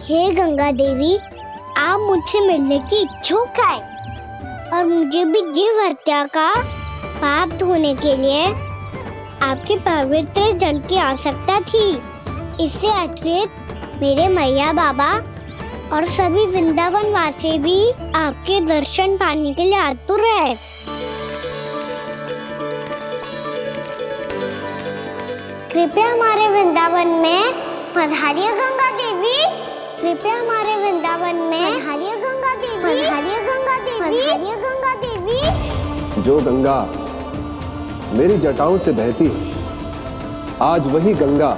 हे गंगा देवी, आप मुझसे मिलने की इच्छुक है और मुझे भी जीव हत्या का पाप धोने के लिए आपके पवित्र जल की आवश्यकता थी। इससे अतिरिक्त मेरे मैया बाबा और सभी वृंदावन वासी भी आपके दर्शन पाने के लिए आतुर है। कृपया हमारे वृंदावन में पधारिए गंगा देवी। कृपया हमारे वृंदावन में पधारिए गंगा देवी। पधारिए गंगा देवी। पधारिए गंगा देवी। जो गंगा मेरी जटाओं से बहती है, आज वही गंगा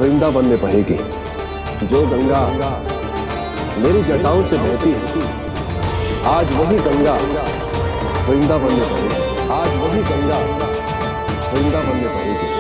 वृंदावन में बहेगी। जो गंगा मेरी जटाओं से बहती है, आज वही गंगा वृंदावन में बहेगी। आज वही गंगा वृंदावन में बहेगी।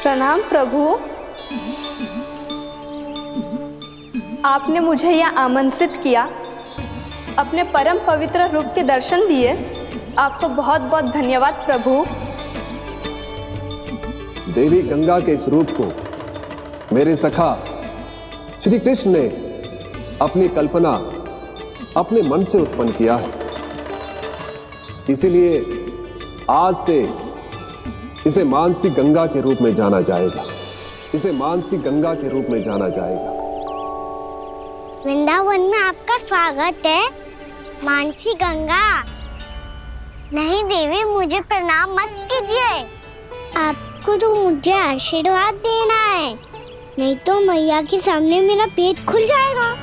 प्रणाम प्रभु। आपने मुझे यह आमंत्रित किया, अपने परम पवित्र रूप के दर्शन दिए। आपको बहुत बहुत धन्यवाद प्रभु। देवी गंगा के इस रूप को मेरे सखा श्री कृष्ण ने अपनी कल्पना अपने मन से उत्पन्न किया है। इसीलिए आज से इसे मानसी गंगा के रूप में जाना जाएगा। इसे मानसी गंगा के रूप में जाना जाएगा। वृंदावन में आपका स्वागत है मानसी गंगा। नहीं देवी, मुझे प्रणाम मत कीजिए। आपको तो मुझे आशीर्वाद देना है, नहीं तो मैया के सामने मेरा पेट खुल जाएगा।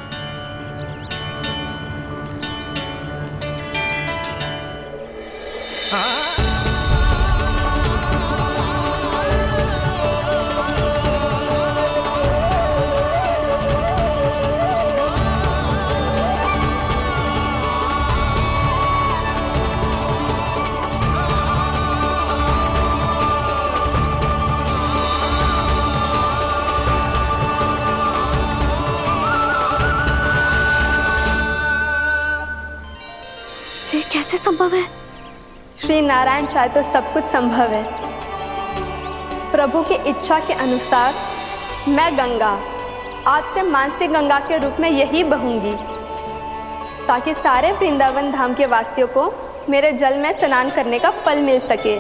ये कैसे संभव है? श्री नारायण चाहे तो सब कुछ संभव है। प्रभु की इच्छा के अनुसार मैं गंगा आज से मानसी गंगा के रूप में यही बहूंगी, ताकि सारे वृंदावन धाम के वासियों को मेरे जल में स्नान करने का फल मिल सके।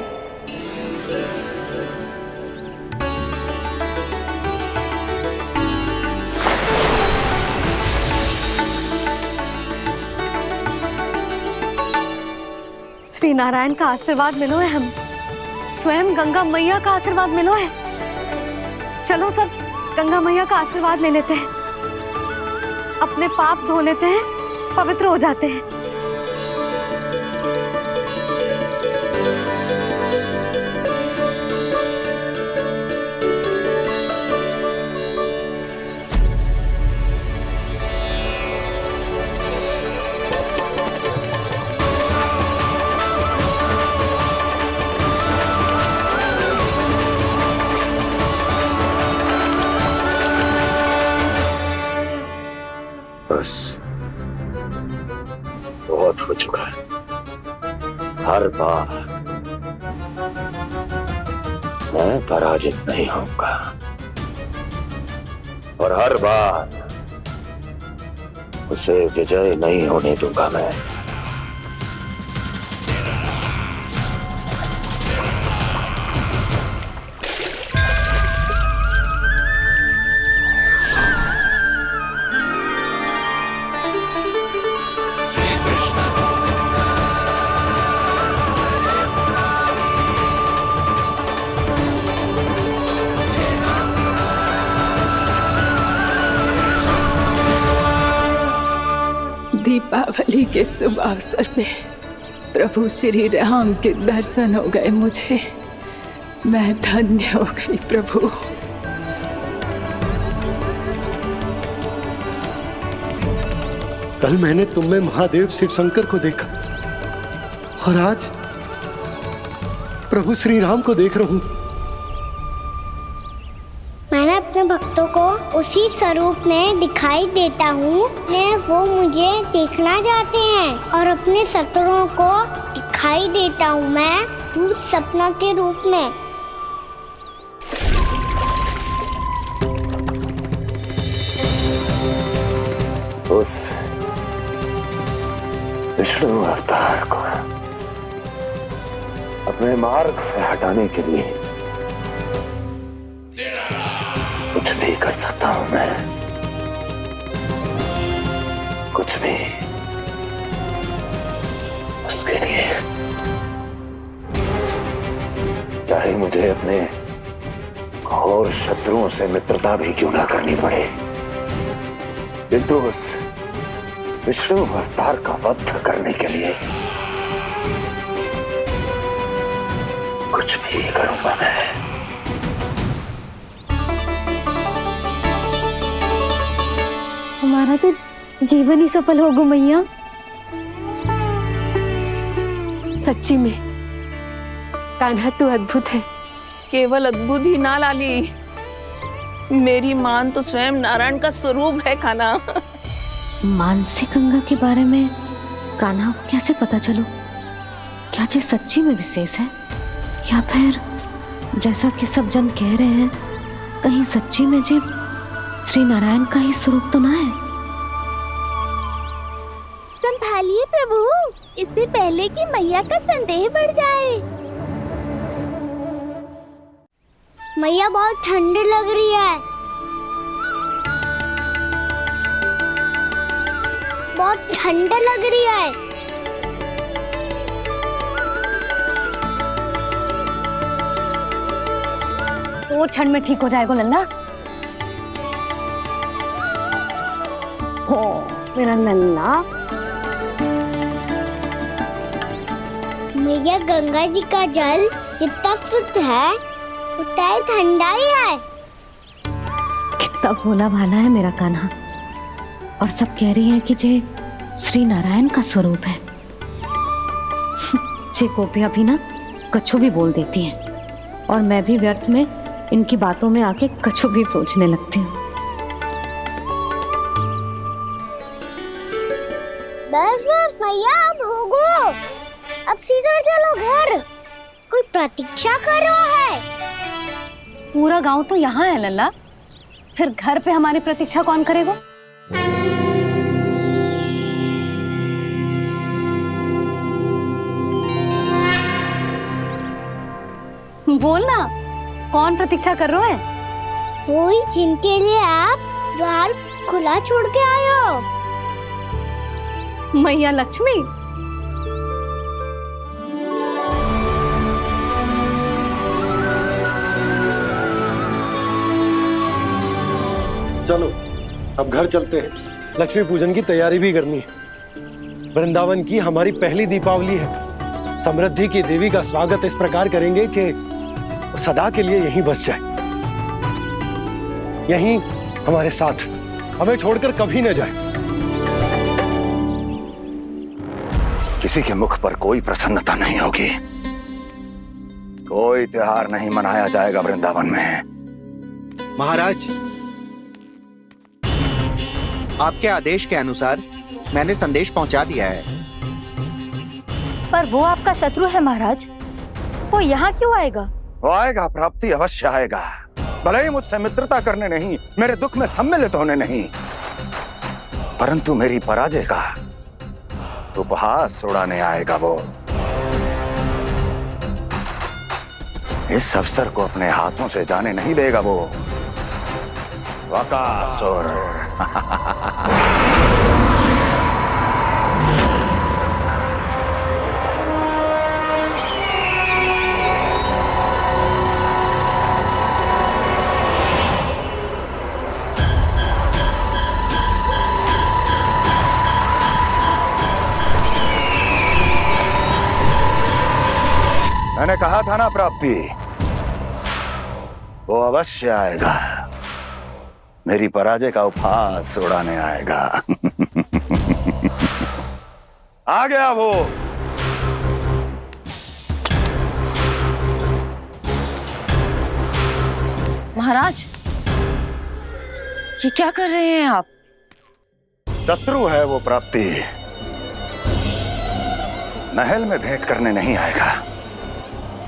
श्री नारायण का आशीर्वाद मिलो है, हम स्वयं गंगा मैया का आशीर्वाद मिलो है। चलो सब गंगा मैया का आशीर्वाद ले लेते हैं, अपने पाप धो लेते हैं, पवित्र हो जाते हैं। बस बहुत हो चुका है। हर बार मैं पराजित नहीं होऊंगा और हर बार उसे विजय नहीं होने दूंगा मैं। दीपावली के शुभ अवसर में प्रभु श्री राम के दर्शन हो गए मुझे। मैं धन्य हो गई प्रभु। कल मैंने तुम में महादेव शिव शंकर को देखा और आज प्रभु श्री राम को देख रहा हूं। मैंने अपने भक्तों को उसी स्वरूप में दिखाई देता हूँ वो मुझे देखना चाहते हैं और अपने शत्रुओं को दिखाई देता हूँ मैं भूत सपना के रूप में। उस विष्णु अवतार को अपने मार्ग से हटाने के लिए कुछ भी कर सकता हूं मैं, कुछ भी। उसके लिए चाहे मुझे अपने घोर शत्रुओं से मित्रता भी क्यों ना करनी पड़े, किंतु उस विष्णु अवतार का वध करने के लिए कुछ भी करूंगा मैं। हमारा तो जीवन ही सफल होगा मैया। सच्ची में कान्हा तू अद्भुत है। केवल अद्भुत ही ना लाली, मेरी मान तो स्वयं नारायण का स्वरूप है कान्हा। मानसी गंगा के बारे में कान्हा को कैसे पता चलो? क्या ये सच्ची में विशेष है या फिर जैसा कि सब जन कह रहे हैं कहीं सच्ची में जी श्री नारायण का ही स्वरूप तो ना है? संभालिए प्रभु, इससे पहले कि मैया का संदेह बढ़ जाए। मैया बहुत ठंडी लग रही है, बहुत ठंडा लग रही है। वो क्षण में ठीक हो जाएगा लल्ला। हो मेरा लल्ला। मैया गंगा जी का जल जितना शुद्ध है उतना ही ठंडा ही है। कितना भोला भाला है मेरा कान्हा। और सब कह रही हैं कि जे श्री नारायण का स्वरूप है। जे गोपियां भी ना कछु भी बोल देती हैं और मैं भी व्यर्थ में इनकी बातों में आके कछु भी सोचने लगती हूँ। बस बस मैया, अब होगो, अब सीधा चलो घर। कोई प्रतीक्षा कर रहा है। पूरा गांव तो यहाँ है लल्ला, फिर घर पे हमारी प्रतीक्षा कौन करेगा? बोल ना, कौन प्रतीक्षा कर रहे हैं? वही जिनके लिए आप द्वार खुला छोड़ के आए हो। मैया लक्ष्मी। चलो अब घर चलते हैं, लक्ष्मी पूजन की तैयारी भी करनी है। वृंदावन की हमारी पहली दीपावली है। समृद्धि की देवी का स्वागत इस प्रकार करेंगे कि सदा के लिए यहीं बस जाए, यहीं हमारे साथ, हमें छोड़कर कभी न जाए। किसी के मुख पर कोई प्रसन्नता नहीं होगी, कोई त्योहार नहीं मनाया जाएगा वृंदावन में। महाराज, आपके आदेश के अनुसार मैंने संदेश पहुंचा दिया है। पर वो आपका शत्रु है महाराज, वो यहाँ क्यों आएगा? वो आएगा, प्राप्ति अवश्य आएगा। भले ही मुझसे मित्रता करने नहीं, मेरे दुख में सम्मिलित होने नहीं, परंतु मेरी पराजय का उपहास उड़ाने आएगा वो। इस अवसर को अपने हाथों से जाने नहीं देगा वो बकासुर। मैंने कहा था ना प्राप्ति, वो अवश्य आएगा, मेरी पराजय का उपहास उड़ाने आएगा। आ गया वो। महाराज, ये क्या कर रहे हैं आप? शत्रु है वो प्राप्ति, महल में भेंट करने नहीं आएगा।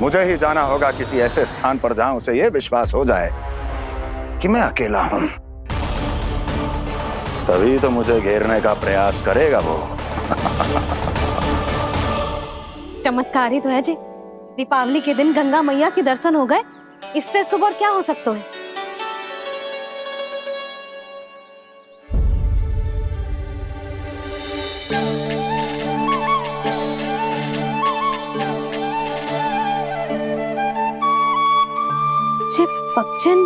मुझे ही जाना होगा किसी ऐसे स्थान पर जहां उसे यह विश्वास हो जाए कि मैं अकेला हूं, तभी तो मुझे घेरने का प्रयास करेगा वो। चमत्कार ही तो है जी, दीपावली के दिन गंगा मैया के दर्शन हो गए, इससे शुभ और क्या हो सकता है। पक्षिन,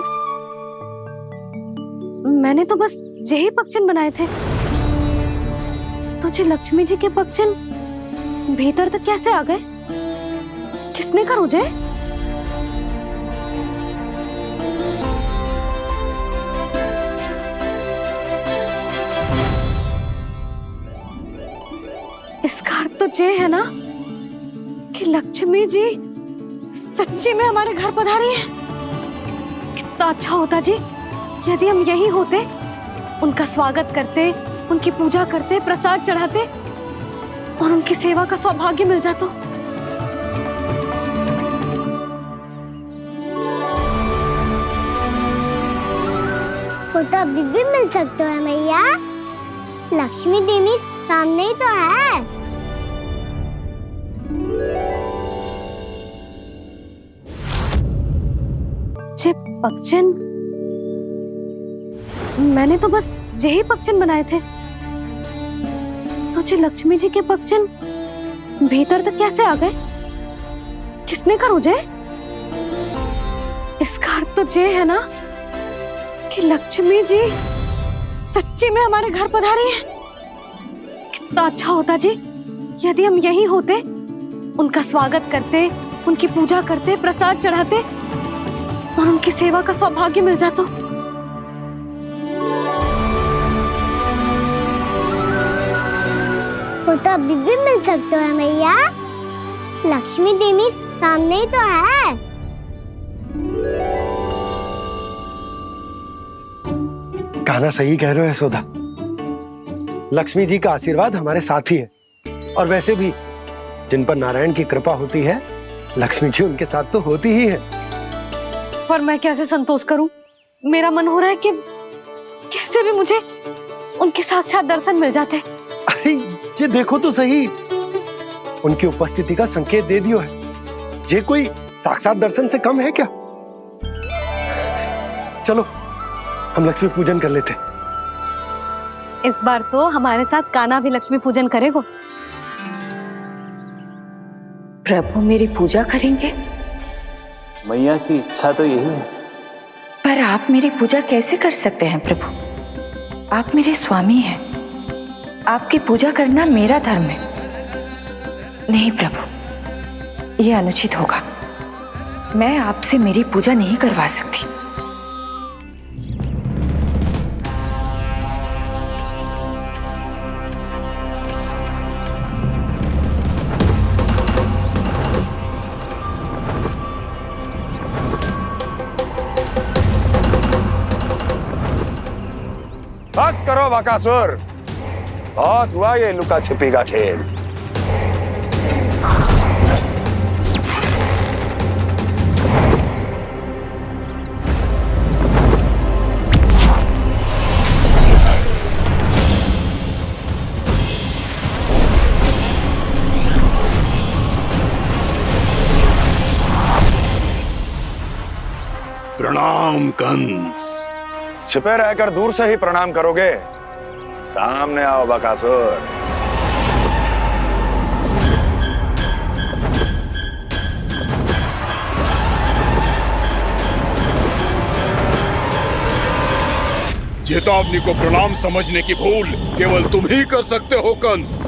मैंने तो बस यही पक्षिन बनाए थे, तुझे लक्ष्मी जी के पक्षिन भीतर तक कैसे आ गए? किसने कर मुझे? इसका अर्थ तो ये है ना कि लक्ष्मी जी सच्ची में हमारे घर पधारी है। कितना अच्छा होता जी यदि हम यही होते, उनका स्वागत करते, उनकी पूजा करते, प्रसाद चढ़ाते और उनकी सेवा का सौभाग्य मिल जाता। वो तो अभी भी मिल सकते हैं मैया, लक्ष्मी देवी सामने ही तो है। पक्षिन, मैंने तो बस यही पक्षिन बनाए थे, तुझे लक्ष्मी जी के पक्षिन भीतर तक कैसे आ गए? किसने कर मुझे? इसका अर्थ तो ये है ना कि लक्ष्मी जी सच्ची में हमारे घर पधारी है। कितना अच्छा होता जी यदि हम यही होते, उनका स्वागत करते, उनकी पूजा करते, प्रसाद चढ़ाते और उनकी सेवा का सौभाग्य मिल जाता। वो तो अभी भी मिल सकते हैं मैया, लक्ष्मी देवी सामने ही तो है। कहना सही कह रहे हो यशोदा, लक्ष्मी जी का आशीर्वाद हमारे साथ ही है, और वैसे भी जिन पर नारायण की कृपा होती है, लक्ष्मी जी उनके साथ तो होती ही है। पर मैं कैसे संतोष करूं? मेरा मन हो रहा है कि कैसे भी मुझे उनके साक्षात दर्शन मिल जाते। अरे ये देखो तो सही, उनकी उपस्थिति का संकेत दे दियो है। ये कोई साक्षात दर्शन से कम है क्या? चलो हम लक्ष्मी पूजन कर लेते। इस बार तो हमारे साथ कान्हा भी लक्ष्मी पूजन करेगा। प्रभु मेरी पूजा करेंगे? मैया की इच्छा तो यही है। पर आप मेरी पूजा कैसे कर सकते हैं प्रभु? आप मेरे स्वामी हैं, आपकी पूजा करना मेरा धर्म है। नहीं प्रभु, यह अनुचित होगा, मैं आपसे मेरी पूजा नहीं करवा सकती। बस करो बकासुर, बहुत हुआ ये लुका छिपी का खेल। प्रणाम कंस। छिपे रहकर दूर से ही प्रणाम करोगे? सामने आओ बकासुर। चेतावनी को प्रणाम समझने की भूल केवल तुम ही कर सकते हो कंस।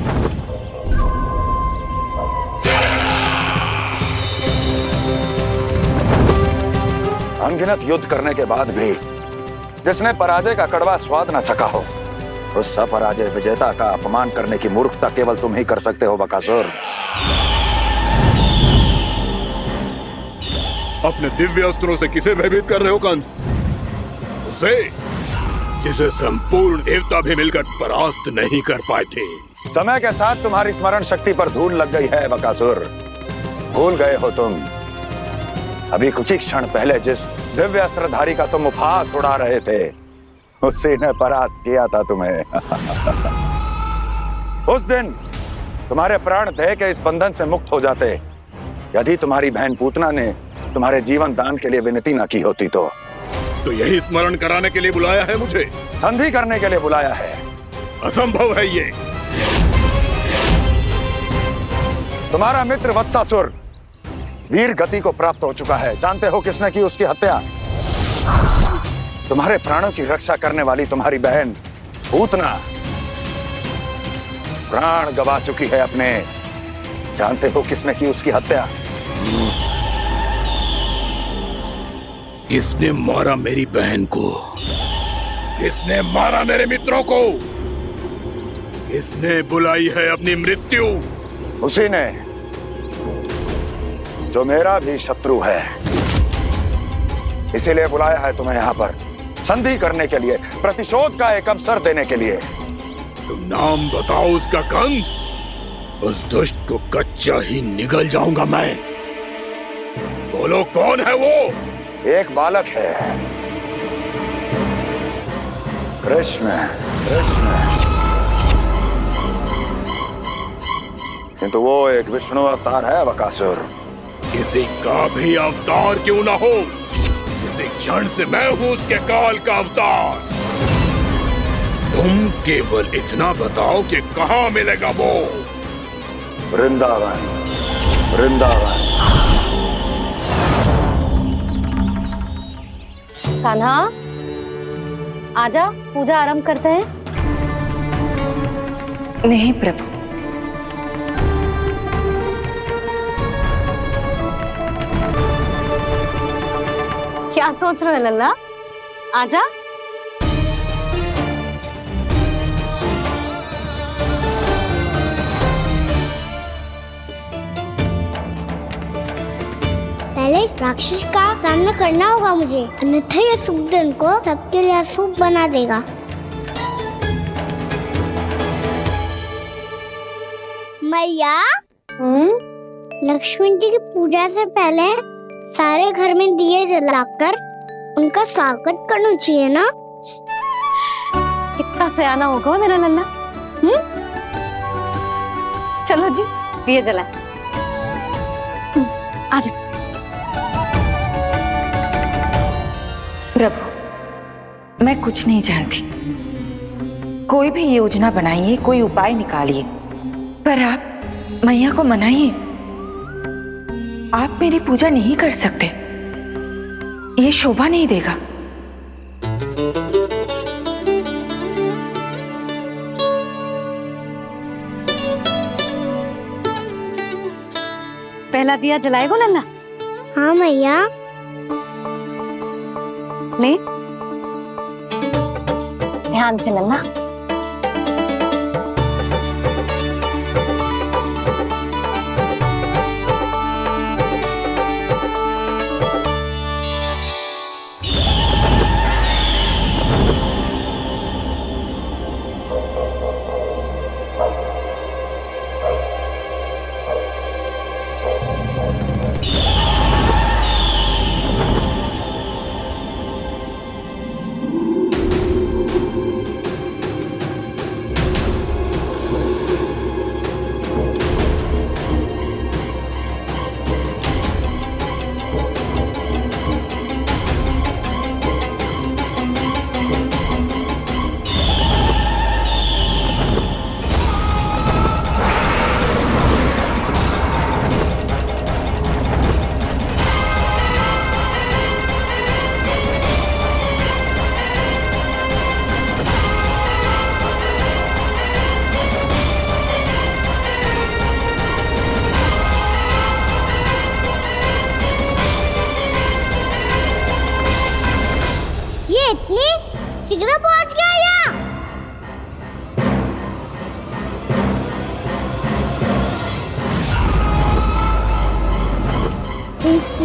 अनगिनत युद्ध करने के बाद भी जिसने पराजय का कड़वा स्वाद न चखा हो, उस अपराजय विजेता का अपमान करने की मूर्खता केवल तुम ही कर सकते हो बकासुर। अपने दिव्य अस्त्रों से किसे भयभीत कर रहे हो कंस? उसे जिसे संपूर्ण देवता भी मिलकर परास्त नहीं कर पाए थे। समय के साथ तुम्हारी स्मरण शक्ति पर धूल लग गई है बकासुर। भूल गए हो तुम अभी कुछ ही क्षण पहले जिस दिव्य अस्त्रधारी का तुम उपहास उड़ा रहे थे, उसी ने परास्त किया था तुम्हें। उस दिन तुम्हारे प्राण देह के इस बंधन से मुक्त हो जाते यदि तुम्हारी बहन पूतना ने तुम्हारे जीवन दान के लिए विनती न की होती तो यही स्मरण कराने के लिए बुलाया है मुझे? संधि करने के लिए बुलाया है। असंभव है ये। तुम्हारा मित्र वत्सासुर वीर गति को प्राप्त हो चुका है। जानते हो किसने की उसकी हत्या? तुम्हारे प्राणों की रक्षा करने वाली तुम्हारी बहन पूतना प्राण गवा चुकी है अपने। जानते हो किसने की उसकी हत्या? किसने मारा मेरी बहन को? किसने मारा मेरे मित्रों को? किसने बुलाई है अपनी मृत्यु? उसी ने जो मेरा भी शत्रु है। इसीलिए बुलाया है तुम्हें यहाँ पर संधि करने के लिए, प्रतिशोध का एक अवसर देने के लिए। तुम नाम बताओ उसका कंस। उस दुष्ट को कच्चा ही निगल जाऊंगा मैं। बोलो कौन है वो? एक बालक है, कृष्ण। किंतु वो एक विष्णु अवतार है बकासुर। किसी का भी अवतार क्यों ना हो, किसी क्षण से मैं हूं उसके काल का अवतार। तुम केवल इतना बताओ कि कहां मिलेगा वो? वृंदावन। वृंदावन। कान्हा, आजा, पूजा आरंभ करते हैं। नहीं प्रभु, क्या सोच रहे हो लल्ला? आजा। पहले इस राक्षस का सामना करना होगा मुझे, अन्यथा ये शुभ दिन को सबके लिए अशुभ बना देगा। मैया, लक्ष्मी जी की पूजा से पहले सारे घर में दिए जलाकर उनका स्वागत करना चाहिए ना? कितना सयाना होगा मेरा लल्ला। चलो जी, दिए जलाए। आजा। प्रभु, मैं कुछ नहीं जानती। कोई भी योजना बनाइए, कोई उपाय निकालिए, पर आप मैया को मनाइए। आप मेरी पूजा नहीं कर सकते, ये शोभा नहीं देगा। पहला दिया जलाएगो लल्ला? हाँ मैया। ले, ध्यान से लल्ला।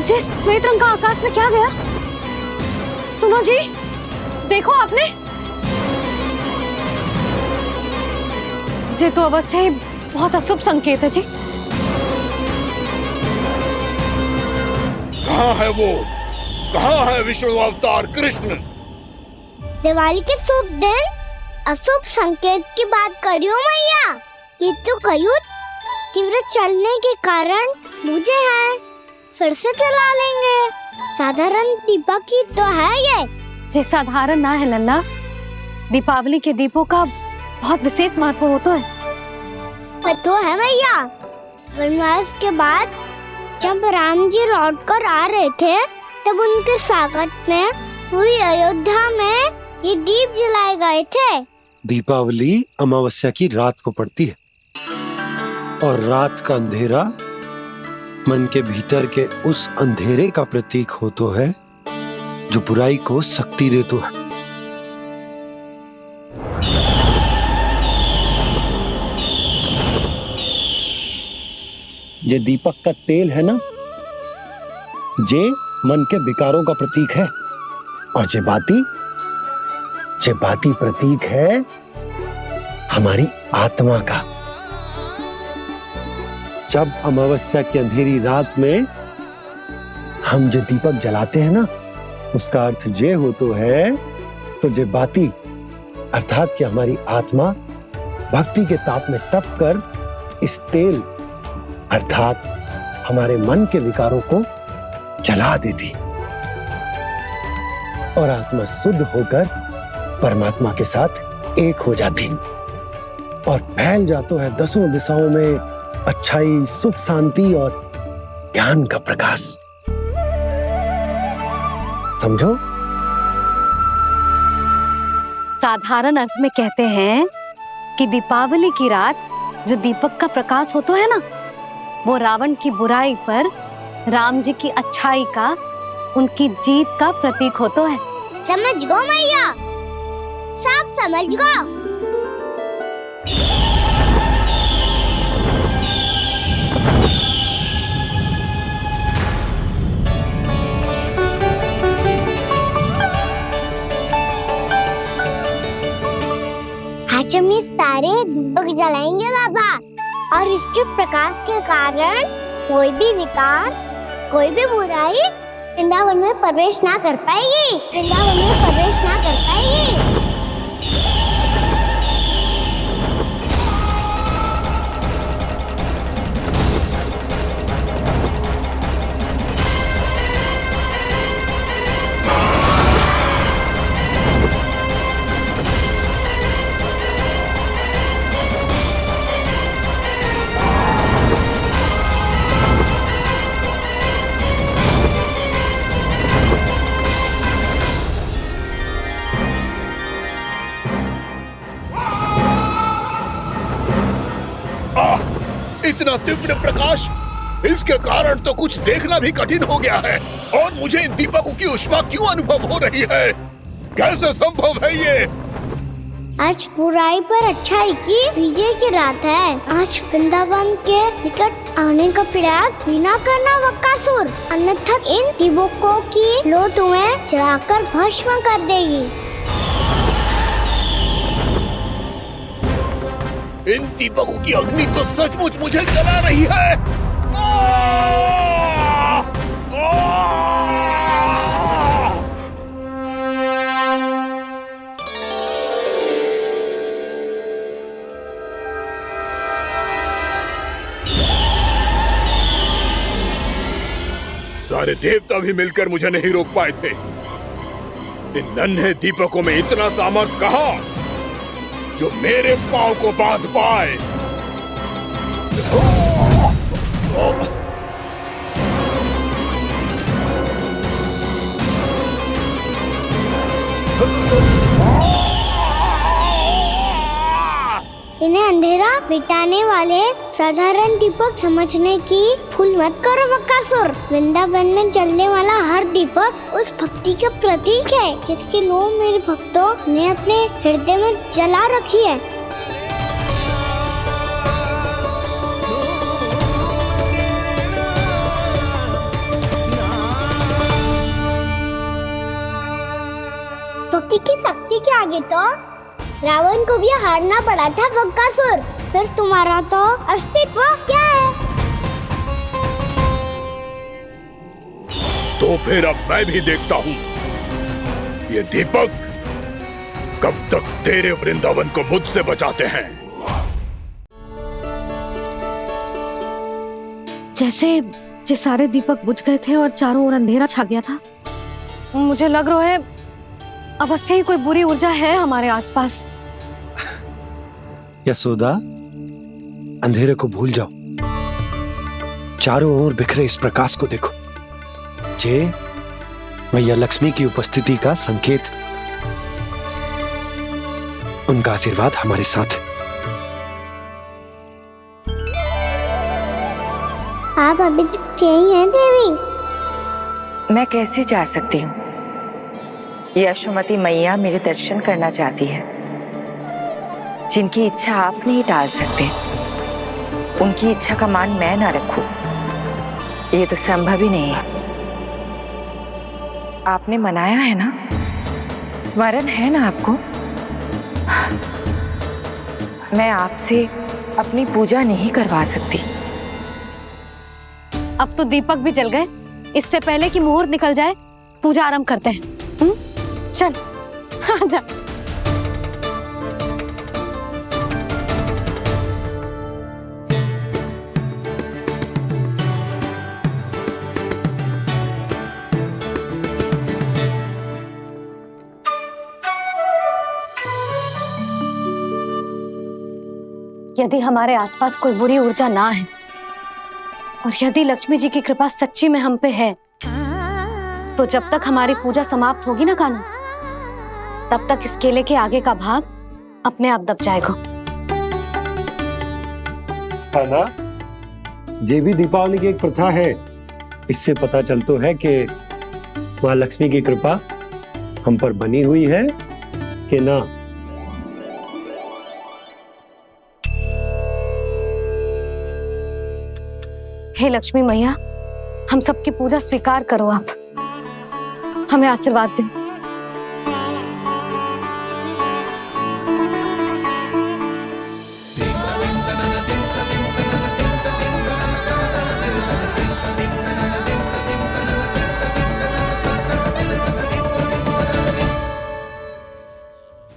जे श्वेत रंग का आकाश में क्या गया? सुनो जी, देखो आपने, जे तो अवश्य ही बहुत अशुभ संकेत है जी। कहाँ है वो? कहाँ है विष्णु अवतार कृष्ण? दिवाली के शुभ दिन अशुभ संकेत की बात करियो मैया। ये तो कयूर तीव्र चलने के कारण मुझे है, फिर से चला लेंगे। साधारण दीपक ही तो है ये साधारण ना है लल्ला, दीपावली के दीपों का बहुत विशेष महत्व होता है। तो है मैया, वनवास के बाद जब राम जी लौट कर आ रहे थे तब उनके स्वागत में पूरी अयोध्या में ये दीप जलाए गए थे। दीपावली अमावस्या की रात को पड़ती है और रात का अंधेरा मन के भीतर के उस अंधेरे का प्रतीक हो तो है जो बुराई को शक्ति दे तो है। ये दीपक का तेल है ना, जे मन के विकारों का प्रतीक है, और जे बाती प्रतीक है हमारी आत्मा का। जब अमावस्या की अंधेरी रात में हम जो दीपक जलाते हैं ना, उसका अर्थ ये हो तो है, तो जे बाती अर्थात कि हमारी आत्मा भक्ति के ताप में तप कर इस तेल अर्थात हमारे मन के विकारों को जला देती और आत्मा शुद्ध होकर परमात्मा के साथ एक हो जाती और फैल जाता है दसों दिशाओं में अच्छाई, सुख, शांति और ज्ञान का प्रकाश। समझो? साधारण अर्थ में कहते हैं कि दीपावली की रात जो दीपक का प्रकाश होता है ना, वो रावण की बुराई पर राम जी की अच्छाई का, उनकी जीत का प्रतीक होता है। समझ गो मैया, सब समझ गो। आज हम ये सारे दीपक जलाएंगे बाबा, और इसके प्रकाश के कारण कोई भी विकार, कोई भी बुराई वृंदावन में प्रवेश ना कर पाएगी, वृंदावन में प्रवेश ना कर पाएगी। इतना तीव्र प्रकाश, इसके कारण तो कुछ देखना भी कठिन हो गया है। और मुझे इन दीपकों की ऊष्मा क्यों अनुभव हो रही है? कैसे संभव है ये? आज बुराई पर अच्छाई की विजय की रात है। आज वृंदावन के निकट आने का प्रयास भी ना करना बकासुर, अन्यथा इन दीपकों की लो तुम्हें जलाकर भस्म कर देगी। इन दीपकों की अग्नि तो सचमुच मुझे जला रही है। सारे देवता भी मिलकर मुझे नहीं रोक पाए थे। इन नन्हे दीपकों में इतना सामर्थ कहां जो मेरे पांव को बांध पाए। इन्हें अंधेरा मिटाने वाले साधारण दीपक समझने की भूल मत करो बकासुर। वृंदावन में जलने वाला हर दीपक उस भक्ति का प्रतीक है जिसकी लो मेरे भक्तों ने अपने हृदय में जला रखी है। मोमबत्ती की शक्ति के आगे तो रावण को भी हारना पड़ा था बकासुर। फिर तुम्हारा तो अस्तित्व क्या है? तो फिर अब मैं भी देखता हूँ ये दीपक कब तक तेरे वृंदावन को मुझसे बचाते हैं। जैसे सारे दीपक बुझ गए थे और चारों ओर अंधेरा छा गया था, मुझे लग रहा है अवश्य ही कोई बुरी ऊर्जा है हमारे आसपास। यशोदा, अंधेरे को भूल जाओ, चारों ओर बिखरे इस प्रकाश को देखो। जे मैया लक्ष्मी की उपस्थिति का संकेत, उनका आशीर्वाद हमारे साथ है। आप अभी तक यही हैं देवी? मैं कैसे जा सकती हूँ? यशोमती मैया मेरे दर्शन करना चाहती है। जिनकी इच्छा आप नहीं टाल सकते, उनकी इच्छा का मान मैं ना रखूं, ये तो संभव ही नहीं है। आपने मनाया है ना, स्मरण है ना आपको? मैं आपसे अपनी पूजा नहीं करवा सकती। अब तो दीपक भी जल गए, इससे पहले कि मुहूर्त निकल जाए पूजा आरंभ करते हैं। चल आजा। यदि हमारे आसपास कोई बुरी ऊर्जा ना है और यदि लक्ष्मी जी की कृपा सच्ची में हम पे है, तो जब तक हमारी पूजा समाप्त होगी ना कान्हा, तब तक इस केले के आगे का भाग अपने आप दब जाएगा। कान्हा, ये भी दीपावली की एक प्रथा है। इससे पता चलता है कि माँ लक्ष्मी की कृपा हम पर बनी हुई है कि ना। हे लक्ष्मी मैया, हम सबकी पूजा स्वीकार करो, आप हमें आशीर्वाद दो।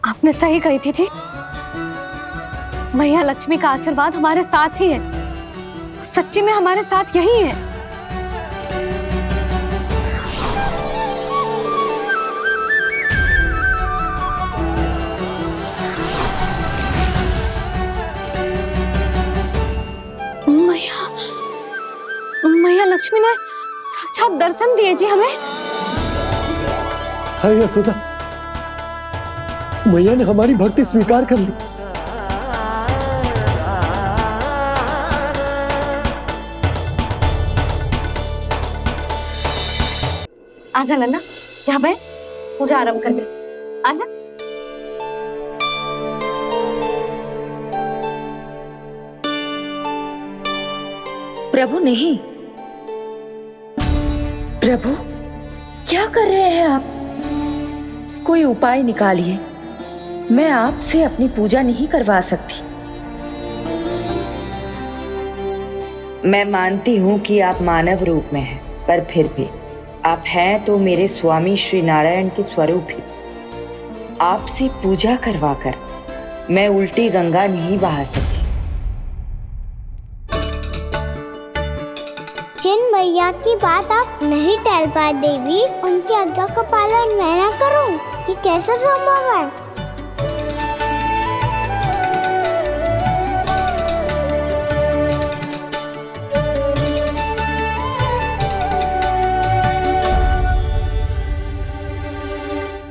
आपने सही कही थी जी, मैया लक्ष्मी का आशीर्वाद हमारे साथ ही है, सच्ची में हमारे साथ यही है। मैया लक्ष्मी ने साक्षात दर्शन दिए जी हमें। हाँ यशोदा, मैया ने हमारी भक्ति स्वीकार कर ली। आजा नन्ना, यहाँ बैठ, पूजा आरंभ कर दे। आजा। प्रभु नहीं, प्रभु क्या कर रहे हैं आप? कोई उपाय निकालिए, मैं आपसे अपनी पूजा नहीं करवा सकती। मैं मानती हूँ कि आप मानव रूप में हैं, पर फिर भी आप हैं तो मेरे स्वामी श्री नारायण के स्वरूप ही। आपसे पूजा करवाकर मैं उल्टी गंगा नहीं बहा सकी। जिन मैया की बात आप नहीं टाल पाए देवी, उनकी आज्ञा का पालन मैं ना करूं, ये कैसे संभव है?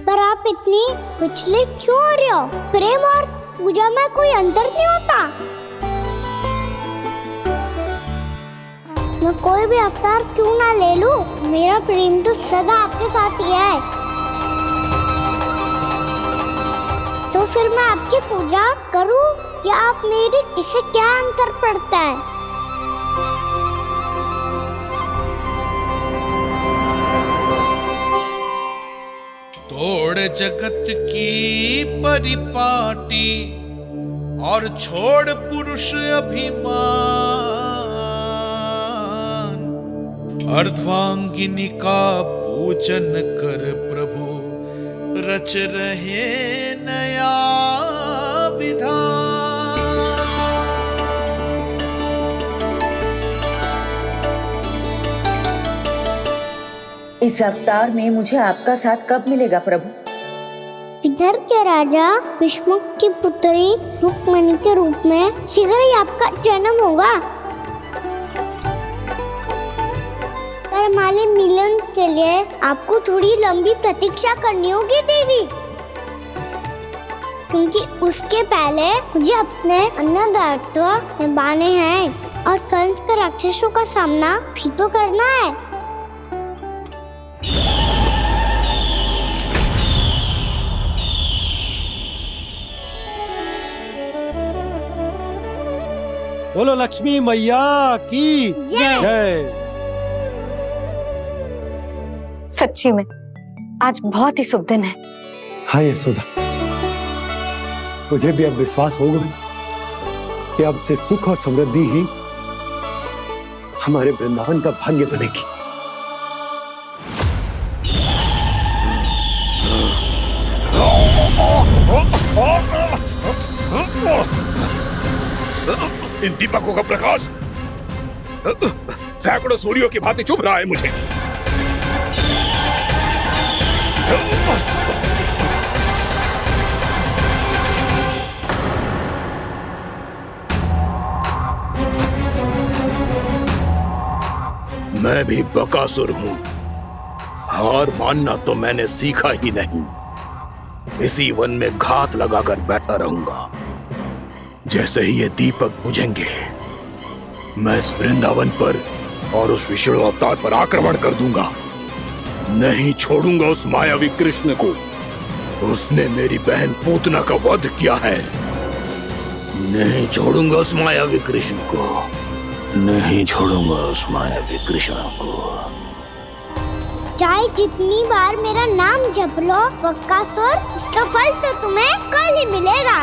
पर आप इतनी विचलित क्यों हो रहे हो? प्रेम और पूजा में कोई अंतर नहीं होता। मैं कोई भी अवतार क्यों ना ले लूं, मेरा प्रेम तो सदा आपके साथ ही है। तो फिर मैं आपकी पूजा करूं या आप मेरी, इससे क्या अंतर पड़ता है? तो छोड़ जगत की परिपाटी और छोड़ पुरुष अभिमान, अर्धांगिनी का पूजन कर प्रभु रच रहे नया विधान। इस अवतार में मुझे आपका साथ कब मिलेगा प्रभु? इधर के राजा विष्णु की पुत्री रुक्मणी के रूप में शीघ्र ही आपका जन्म होगा। पर हमारे मिलन के लिए आपको थोड़ी लंबी प्रतीक्षा करनी होगी देवी, क्योंकि उसके पहले मुझे अपने अन्य दायित्व निभाने हैं और कंस के राक्षसों का सामना भी तो करना है। बोलो लक्ष्मी मैया की जय। सच्ची में आज बहुत ही शुभ दिन है। हाँ यशोदा, मुझे भी अब विश्वास हो गया कि अब से सुख और समृद्धि ही हमारे वृंदावन का भाग्य बनेगी। इन दीपकों का प्रकाश सैकड़ों सूर्यों की भांति चुभ रहा है मुझे। मैं भी बकासुर हूं, हार मानना तो मैंने सीखा ही नहीं। इसी वन में घात लगाकर बैठा रहूंगा। जैसे ही ये दीपक बुझेंगे, मैं इस वृंदावन पर और उस विष्णु अवतार पर आक्रमण कर दूंगा। नहीं छोड़ूंगा उस मायावी कृष्ण को। उसने मेरी बहन पूतना का वध किया है। नहीं छोड़ूंगा उस मायावी कृष्ण को। नहीं छोड़ूंगा उस मायावी कृष्ण को। चाहे जितनी बार मेरा नाम जप लो बकासुर, इसका फल तो तुम्हें कल ही मिलेगा।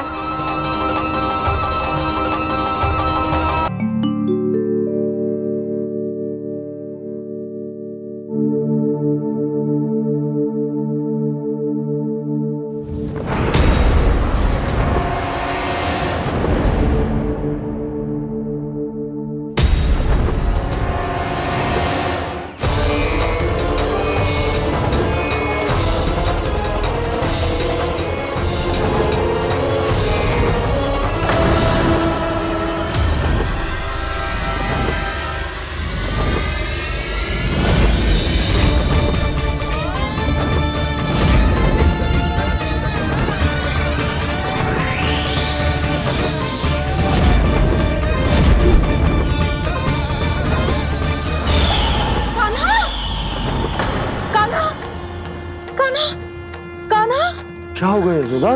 क्या हो गया यशोदा?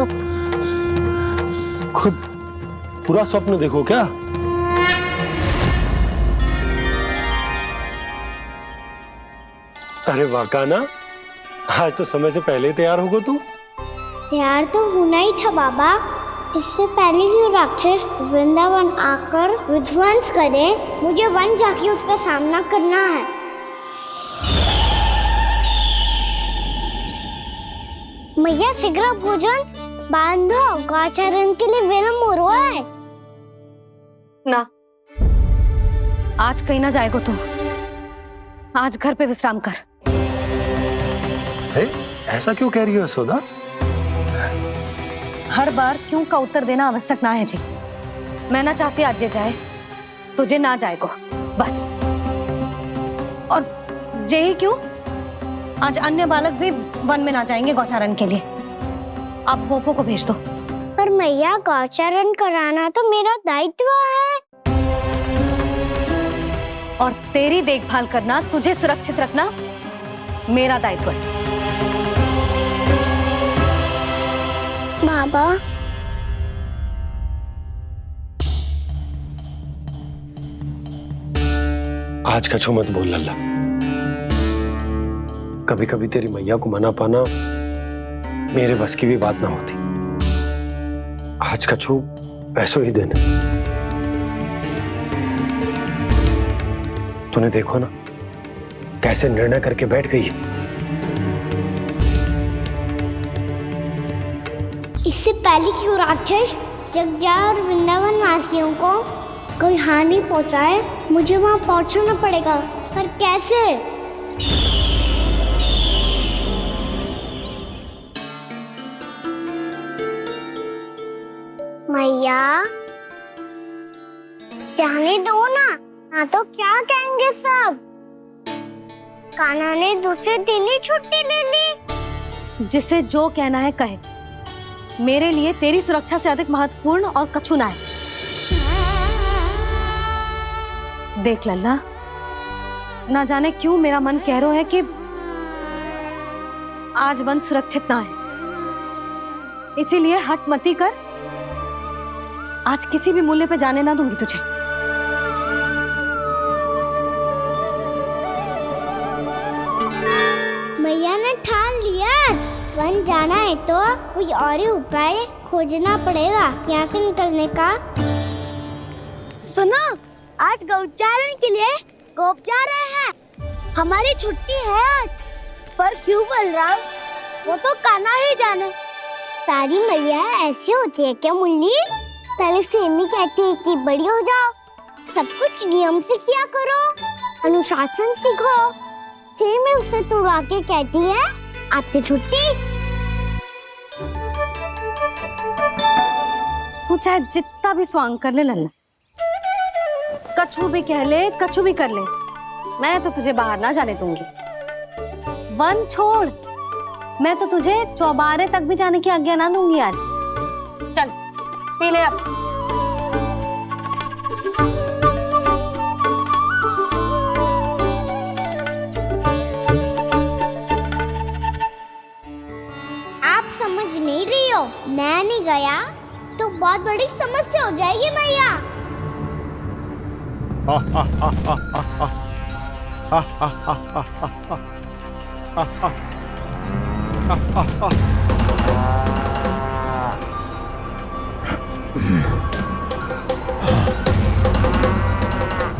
खुद पूरा स्वप्न देखो क्या? अरे वाह कान्हा, आज तो समय से पहले तैयार होगा तू। तैयार तो होना ही था बाबा। इससे पहले कि राक्षस वृंदावन आकर विध्वंस करे, मुझे वन जाके उसका सामना करना है। मैया शीघ्र भोजन बांधो, गौचरण के लिए विलंब हो रहा है। ना, आज कहीं ना जाएगा तुम। आज घर पे विश्राम कर। ऐसा क्यों कह रही हो यशोदा? हर बार क्यों का उत्तर देना आवश्यक ना है जी। मैं ना चाहती आज ये जाए, तुझे ना जाएगा बस। और जे ही क्यों, आज अन्य बालक भी वन में ना जाएंगे गौचारण के लिए। आप गोपों को भेज दो। पर मैया गौचारण कराना तो मेरा दायित्व है। और तेरी देखभाल करना, तुझे सुरक्षित रखना मेरा दायित्व है। बाबा, आज कछु मत बोल लल्ला। कभी कभी तेरी मैया को मना पाना मेरे बस की भी बात ना होती। आज का छू वैसो ही दिन है। तूने देखो ना कैसे निर्णय करके बैठ गई है। इससे पहले कि वो राक्षस जगजा और वृंदावन वासियों को कोई हानि पहुंचाए, मुझे वहां पहुंचना पड़ेगा। पर कैसे? मैया जाने दो ना तो क्या कहेंगे सब। कान्हा ने दूसरे दिन ही छुट्टी ले ली। जिसे जो कहना है कहे, मेरे लिए तेरी सुरक्षा से अधिक महत्वपूर्ण और कछु ना है। देख लल्ला, ना जाने क्यों मेरा मन कह रहा है कि आज वन सुरक्षित ना है, इसीलिए हट मती कर। आज किसी भी मूल्य पे जाने ना दूंगी तुझे। मैया ने ठान लिया, आज वन जाना है तो कोई और ही उपाय खोजना पड़ेगा यहाँ से निकलने का। सुनो, आज गौचारण के लिए गोप जा रहे हैं। हमारी छुट्टी है आज। पर क्यों बलराम? वो तो कान्हा ही जाने। सारी मैया ऐसी होती है क्या मुल्ली? पहले सेमी कहती है कि बड़ी हो जाओ, सब कुछ नियम से किया करो, अनुशासन सीखो। सेमी उसे तुड़वा के कहती है आपकी छुट्टी। तू चाहे जितना भी स्वांग कर ले लल्ला, कछु भी कह ले, कछु भी कर ले, मैं तो तुझे बाहर ना जाने दूंगी। वन छोड़, मैं तो तुझे चौबारे तक भी जाने की आज्ञा ना दूंगी आज। चल पी ले अब। आप समझ नहीं रही हो, मैं नहीं गया तो बहुत बड़ी समस्या हो जाएगी मैया।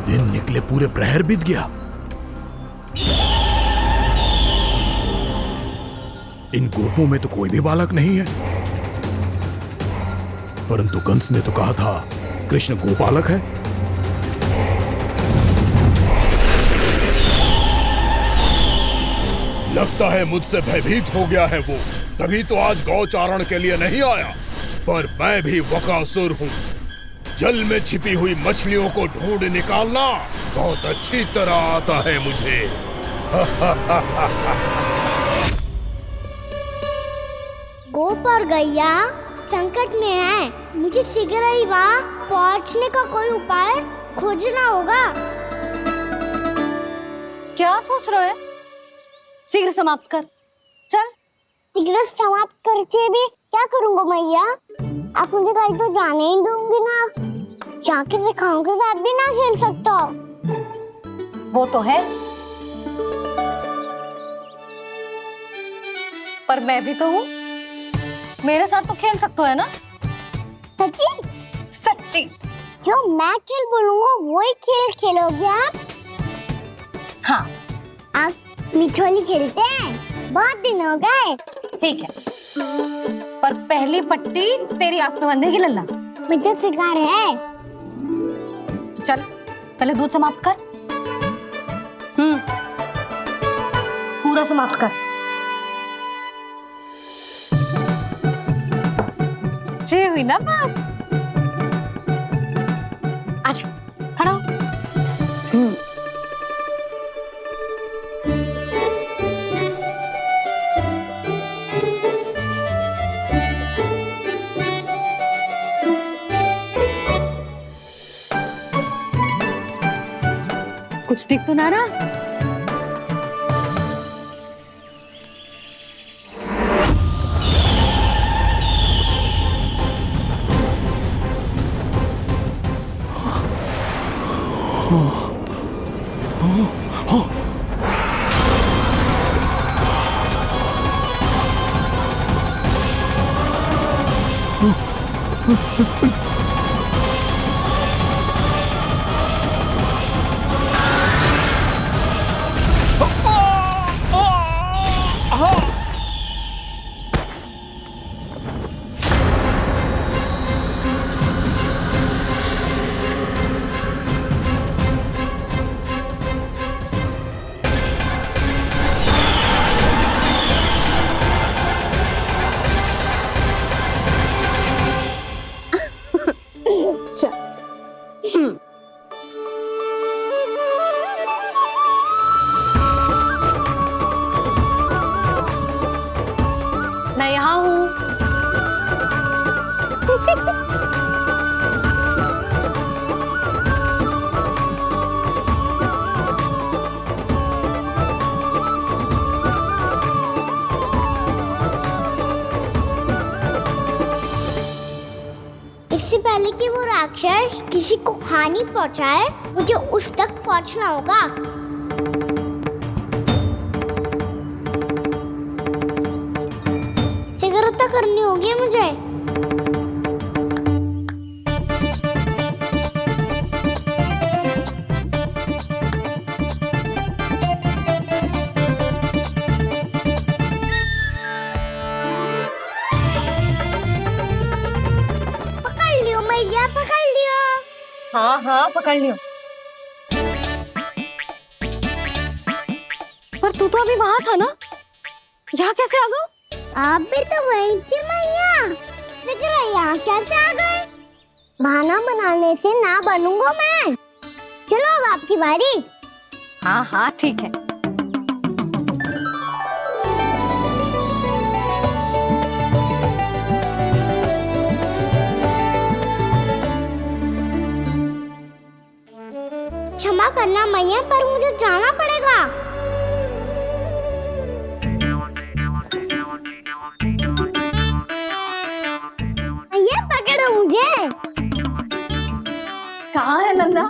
दिन निकले पूरे प्रहर बीत गया। इन गोपों में तो कोई भी बालक नहीं है, परंतु कंस ने तो कहा था कृष्ण गोपालक है। लगता है मुझसे भयभीत हो गया है वो, तभी तो आज गौचारण के लिए नहीं आया। पर मैं भी वकासुर हूँ, जल में छिपी हुई मछलियों को ढूंढ निकालना बहुत अच्छी तरह आता है मुझे। गोप और गैया संकट में है, मुझे शीघ्र ही वहाँ पहुँचने का कोई उपाय खोजना होगा। क्या सोच रहे हो? शीघ्र समाप्त कर, चल। शीघ्र समाप्त करके भी क्या करूँगा मैया? आप मुझे कहीं तो जाने ही दूंगी ना। जाके सिखाओं के साथ भी ना खेल सकता। वो तो है, पर मैं भी तो हूँ, मेरे साथ तो खेल सकते हो है ना? सच्ची? सच्ची। जो मैं खेल बोलूँगा वही खेल खेलोगे आप? हाँ। आप मिठोली खेलते हैं? बहुत दिन हो गए। ठीक है, पर पहली पट्टी तेरी आंख में बांधने की लल्ला। मुझे शिकार है। चल पहले दूध समाप्त कर। पूरा समाप्त कर। जे हुई ना बात। आजा, खड़ा हो। कुछ दिख तो ना रहा? मैं यहाँ हूँ। इससे पहले कि वो राक्षस किसी को हानि पहुंचाए, मुझे उस तक पहुंचना होगा। सिगरेट करनी होगी मुझे। पकड़ लियो मैया, पकड़ लियो। हाँ हाँ पकड़ लियो। पर तू तो अभी वहां था ना, यहाँ कैसे आ गया? आप भी तो वही थी मैया, सिगरा यहाँ कैसे आ गए? बहाना बनाने से ना बनूंगा मैं। चलो अब आपकी बारी। हाँ हाँ ठीक है। क्षमा करना मैया, पर मुझे जाना पड़ेगा। मैया पकड़ो मुझे। कहाँ है नंदा?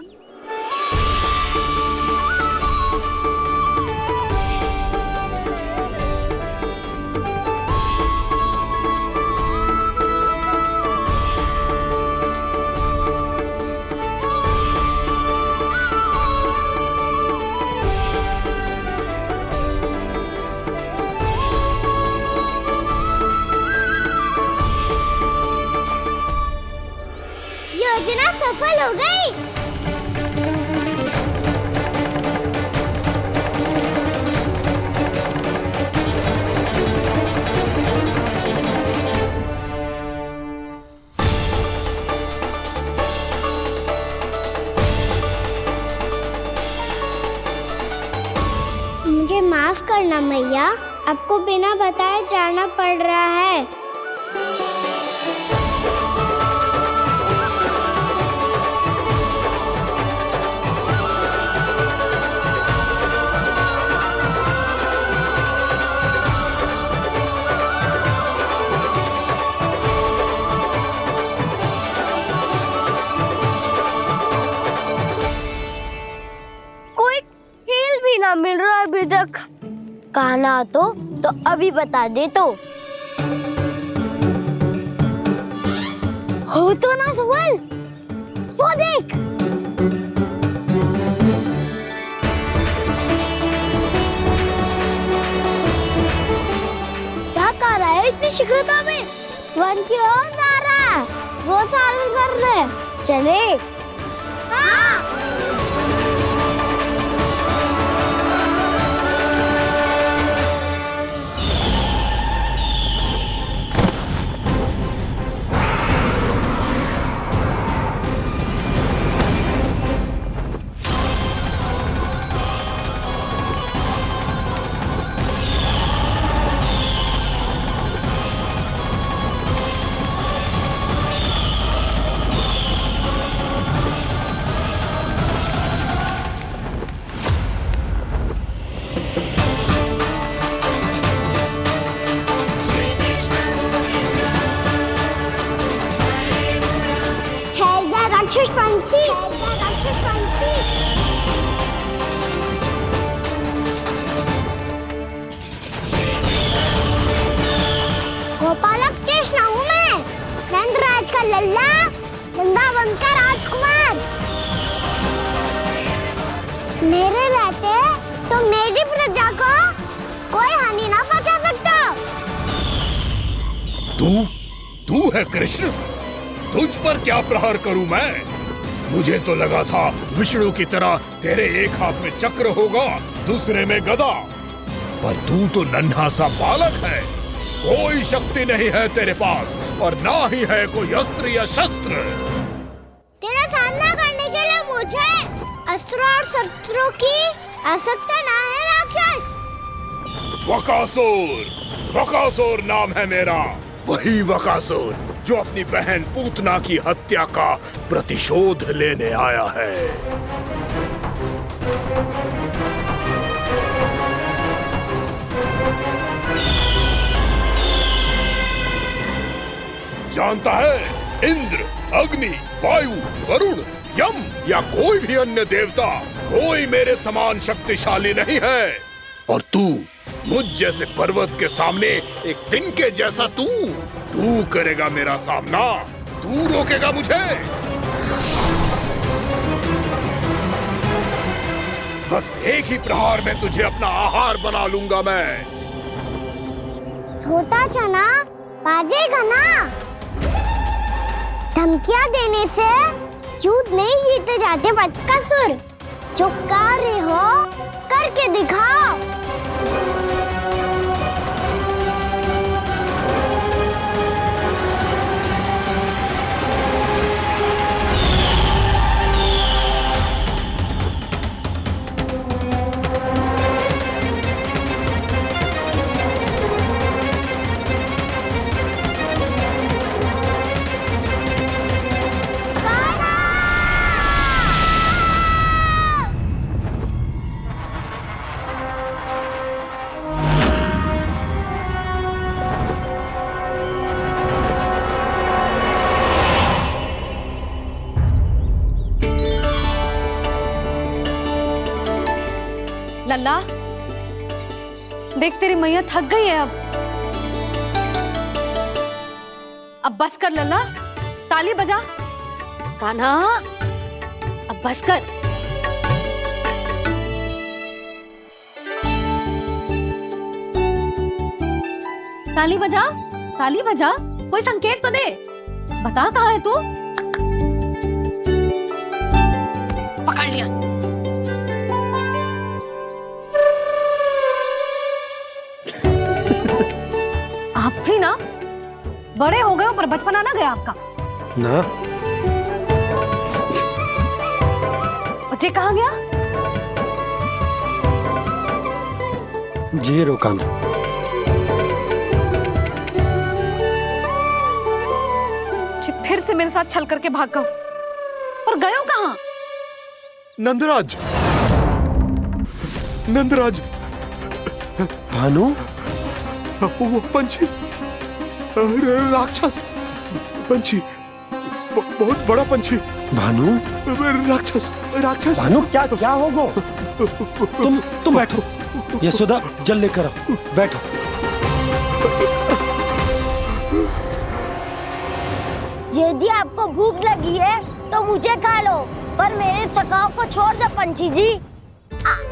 योजना सफल हो गई। मुझे माफ करना मैया, आपको बिना बताए जाना पड़ रहा है। मिल रहा है अभी तक। कहना तो अभी बता दे तो। हो तो ना सवाल, वो देख। क्या कर रहा है इतनी शीघ्रता में? वन की ओर जा रहा है, वो सारे कर रहे। चले। हाँ। राक्षसपंथी, राक्षसपंथी। गोपालक कृष्ण हूँ मैं, नंदराज का लल्ला। वृंदावन का राजकुमार। मेरे रहते तो मेरी प्रजा को कोई हानि ना पहुंचा सकता। तू है कृष्ण? तुझ पर क्या प्रहार करूं मैं? मुझे तो लगा था विष्णु की तरह तेरे एक हाथ में चक्र होगा, दूसरे में गदा, पर तू तो नन्हा सा बालक है। कोई शक्ति नहीं है तेरे पास और ना ही है कोई अस्त्र या शस्त्र। तेरा सामना करने के लिए मुझे अस्त्रों और शस्त्रों की आवश्यकता ना है राक्षस। वकासुर नाम है मेरा, वही वकासुर जो अपनी बहन पूतना की हत्या का प्रतिशोध लेने आया है। जानता है, इंद्र, अग्नि, वायु, वरुण, यम या कोई भी अन्य देवता कोई मेरे समान शक्तिशाली नहीं है। और तू मुझ जैसे पर्वत के सामने एक तिनके जैसा तू करेगा मेरा सामना? तू रोकेगा मुझे? बस एक ही प्रहार में तुझे अपना आहार बना लूंगा मैं। छोटा चना बाजेगा ना। धमकियां देने से युद्ध नहीं जीते जाते बदकसूर। जो कार्य हो करके दिखाओ। लल्ला, देख तेरी मैया थक गई है अब बस कर लल्ला, ताली बजा। कान्हा, अब बस कर। ताली बजा, ताली बजा, कोई संकेत तो दे। बता कहाँ है तू? पकड़ लिया। आप भी ना बड़े हो गए हो पर बचपना ना गया आपका ना। बच्चे कहाँ गया? जी रोकान। फिर से मेरे साथ छल करके भाग गए और गए हो कहाँ? नंदराज, नंदराज। भानु, वो पंछी, राक्षस पंछी, बहुत बड़ा पंछी। भानु, राक्षस, राक्षस। भानु, क्या क्या होगा? तुम बैठो। यशोदा, जल लेकर आओ। बैठो। यदि आपको भूख लगी है तो मुझे खा लो, पर मेरे सखाओं को छोड़ दो पंछी जी।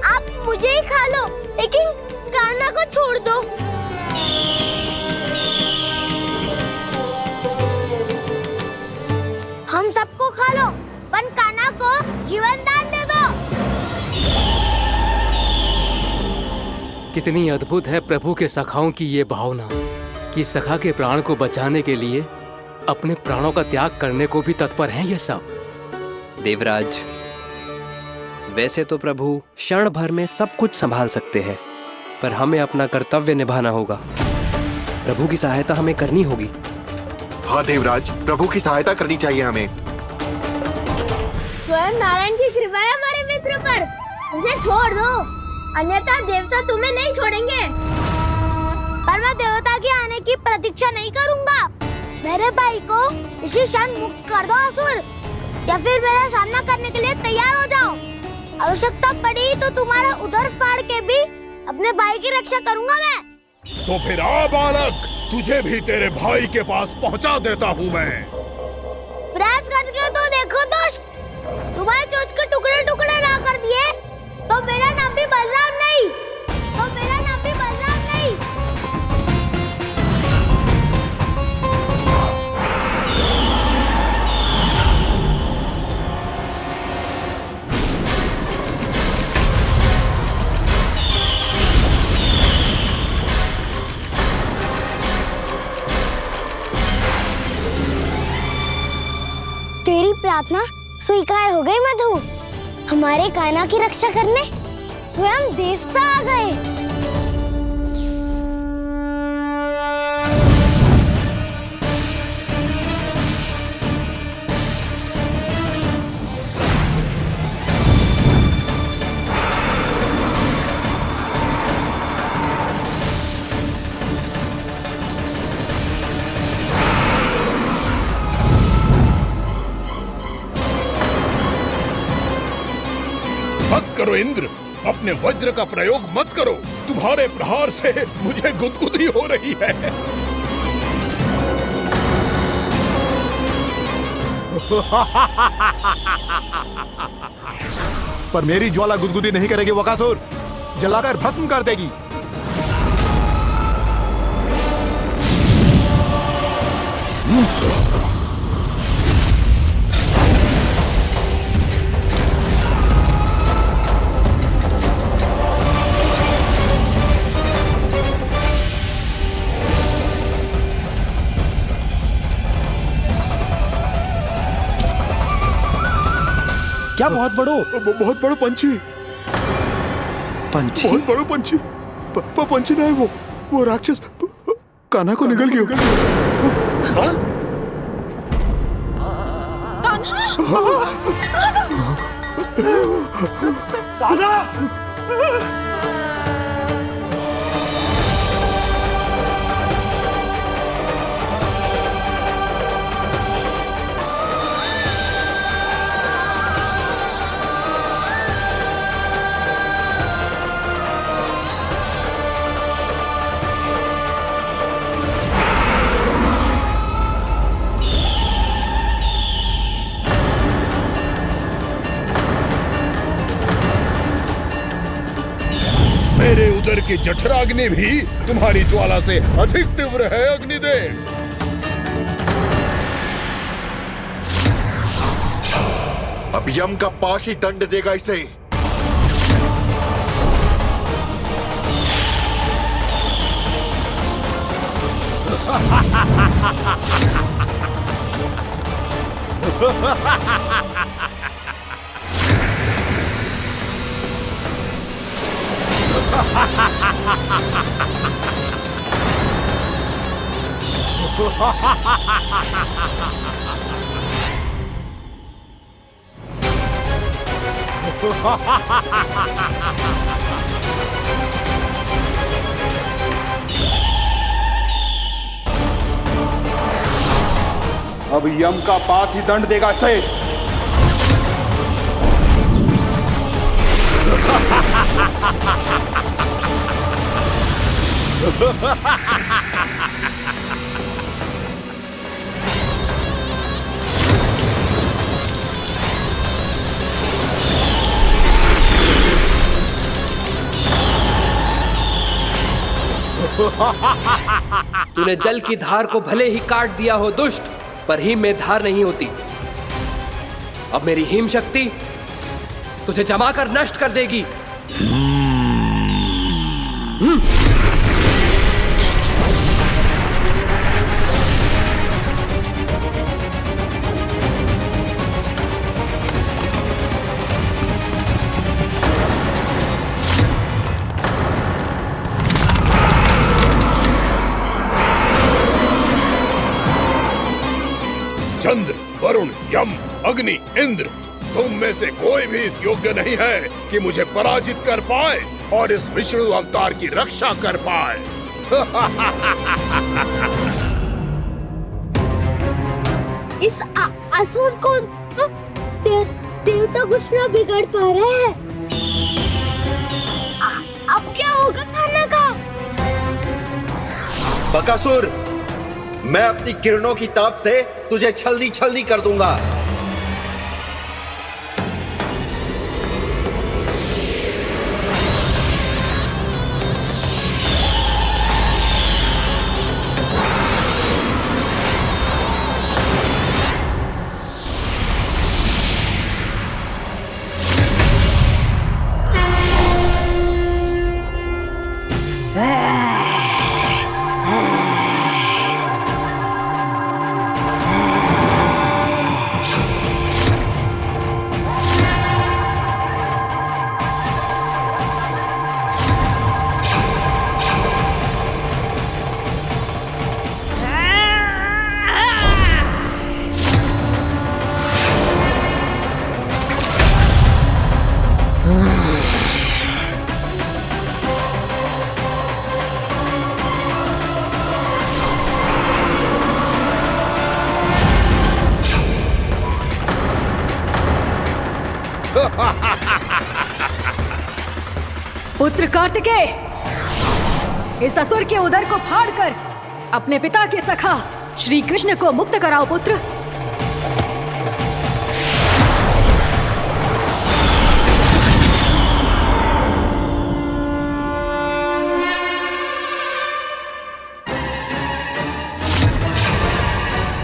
आप मुझे ही खा लो, लेकिन कान्हा को छोड़ दो। हम सबको खा लो, पर कान्हा को जीवन दान दे दो। कितनी अद्भुत है प्रभु के सखाओं की ये भावना कि सखा के प्राण को बचाने के लिए अपने प्राणों का त्याग करने को भी तत्पर हैं ये सब। देवराज, वैसे तो प्रभु क्षण भर में सब कुछ संभाल सकते हैं, पर हमें अपना कर्तव्य निभाना होगा। प्रभु की सहायता हमें करनी होगी। हाँ देवराज, प्रभु की सहायता करनी चाहिए हमें। स्वयं नारायण की कृपा है हमारे मित्र पर, उसे छोड़ दो, अन्यथा देवता तुम्हें नहीं छोड़ेंगे। पर मैं देवता के आने की प्रतीक्षा नहीं करूंगा। मेरे भाई को इसी क्षण मुक्त कर दो असुर, या फिर मेरा सामना करने के लिए तैयार हो जाओ। आवश्यकता पड़ी तो तुम्हारा उधर फाड़ के भी अपने भाई की रक्षा करूंगा मैं। तो फिर आ बालक, तुझे भी तेरे भाई के पास पहुंचा देता हूँ मैं। प्रयास करके प्रार्थना स्वीकार हो गई मधु। हमारे कान्हा की रक्षा करने स्वयं देवता आ गए। मत करो इंद्र, अपने वज्र का प्रयोग मत करो। तुम्हारे प्रहार से मुझे गुदगुदी हो रही है। पर मेरी ज्वाला गुदगुदी नहीं करेगी बकासुर, जलाकर भस्म कर देगी। क्या बहुत बहुत बड़ो पंछी। पंछी? बहुत बड़ो पंछी। पंछी नहीं, वो राक्षस कान्हा को निगल गया। हाँ? कान्हा! मेरे उदर की जठराग्नि भी तुम्हारी ज्वाला से अधिक तीव्र है अग्निदेव। अब यम का पाश ही दंड देगा इसे। अब यम का पास ही दंड देगा इसे। तूने जल की धार को भले ही काट दिया हो दुष्ट, पर हिम में धार नहीं होती। अब मेरी हिम शक्ति तुझे जमा कर नष्ट कर देगी। चंद्र, वरुण, यम, अग्नि, इंद्र, तुम में से कोई भी इस योग्य नहीं है कि मुझे पराजित कर पाए और इस विष्णु अवतार की रक्षा कर पाए। इस असुर को देवता कुछ ना बिगड़ पा रहे हैं। अब क्या होगा कान्हा का? बकासुर, मैं अपनी किरणों की ताप से तुझे छलनी छलनी कर दूंगा। पुत्र कार्तिकेय, इस असुर के उदर को फाड़कर अपने पिता के सखा श्री कृष्ण को मुक्त कराओ पुत्र।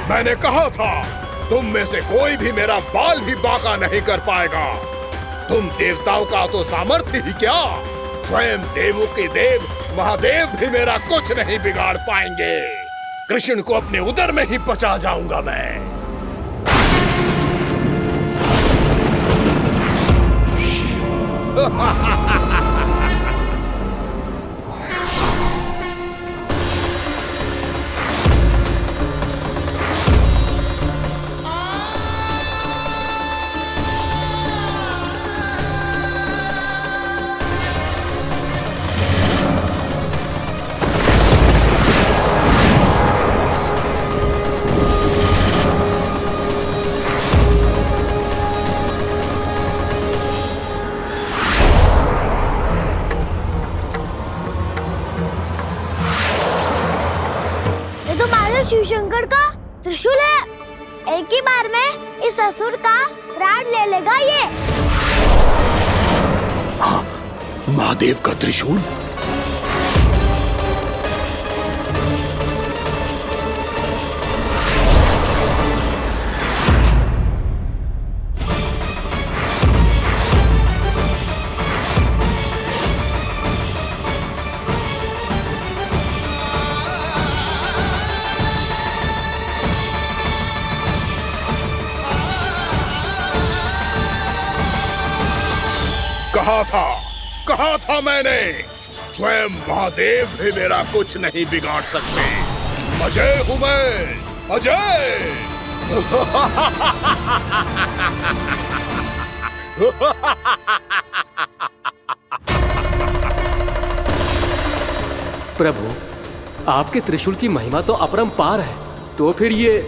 मैंने कहा था तुम में से कोई भी मेरा बाल भी बांका नहीं कर पाएगा। तुम देवताओं का तो सामर्थ्य ही क्या, स्वयं देवों के देव महादेव भी मेरा कुछ नहीं बिगाड़ पाएंगे। कृष्ण को अपने उदर में ही पचा जाऊंगा मैं। शिव शंकर का त्रिशूल है। एक ही बार में इस असुर का प्राण ले लेगा ये। हाँ, महादेव का त्रिशूल। कहा था मैंने, स्वयं महादेव भी मेरा कुछ नहीं बिगाड़ सकते। अजय हूं मैं, अजय। प्रभु, आपके त्रिशूल की महिमा तो अपरंपार है, तो फिर ये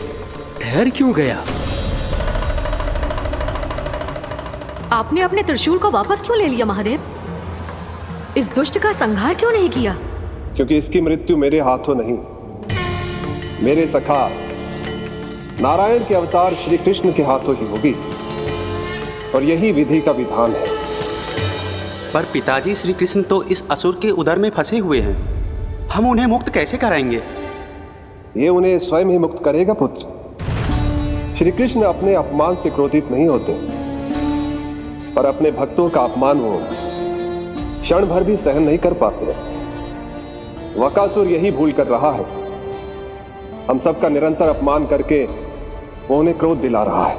ठहर क्यों गया? आपने अपने त्रिशूल को वापस क्यों ले लिया महादेव? इस दुष्ट का संहार क्यों नहीं किया? क्योंकि इसकी मृत्यु मेरे हाथों नहीं, मेरे सखा नारायण के अवतार श्री कृष्ण के हाथों ही होगी, और यही विधि का विधान है। पर पिताजी, श्री कृष्ण तो इस असुर के उदर में फंसे हुए हैं, हम उन्हें मुक्त कैसे कराएंगे? ये उन्हें स्वयं ही मुक्त करेगा पुत्र। श्री कृष्ण अपने अपमान से क्रोधित नहीं होते, पर अपने भक्तों का अपमान वो क्षण भर भी सहन नहीं कर पाते। वकासुर यही भूल कर रहा है, हम सबका निरंतर अपमान करके वो उन्हें क्रोध दिला रहा है।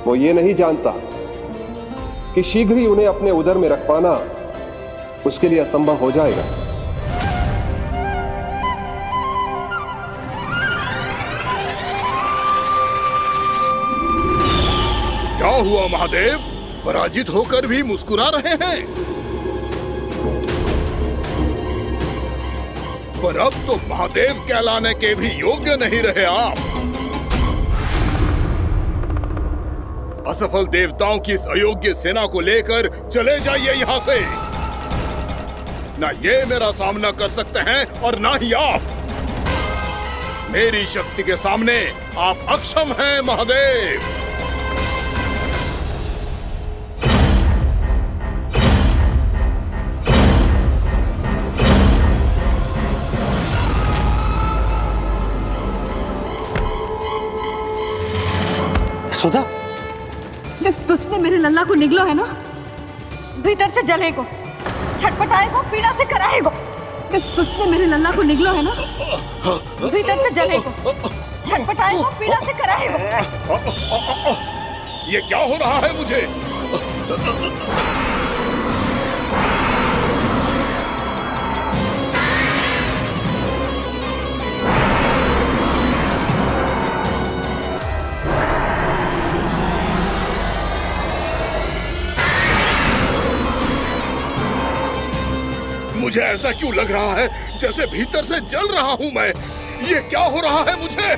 वो ये नहीं जानता कि शीघ्र ही उन्हें अपने उदर में रख पाना उसके लिए असंभव हो जाएगा। क्या हुआ महादेव, पराजित होकर भी मुस्कुरा रहे हैं? पर अब तो महादेव कहलाने के भी योग्य नहीं रहे आप। असफल देवताओं की इस अयोग्य सेना को लेकर चले जाइए यहाँ से। ना ये मेरा सामना कर सकते हैं और ना ही आप। मेरी शक्ति के सामने आप अक्षम हैं महादेव। सुधा, जिस दुष्ट ने मेरे लल्ला को निगलो है ना, भीतर से जलेगो, छटपटाएगो, पीड़ा से कराएगो। जिस दुष्ट ने मेरे लल्ला को निगलो है ना, भीतर से जलेगो, छटपटाएगो, पीड़ा से कराएगो। ये क्या हो रहा है मुझे? मुझे ऐसा क्यों लग रहा है जैसे भीतर से जल रहा हूं मैं। ये क्या हो रहा है मुझे?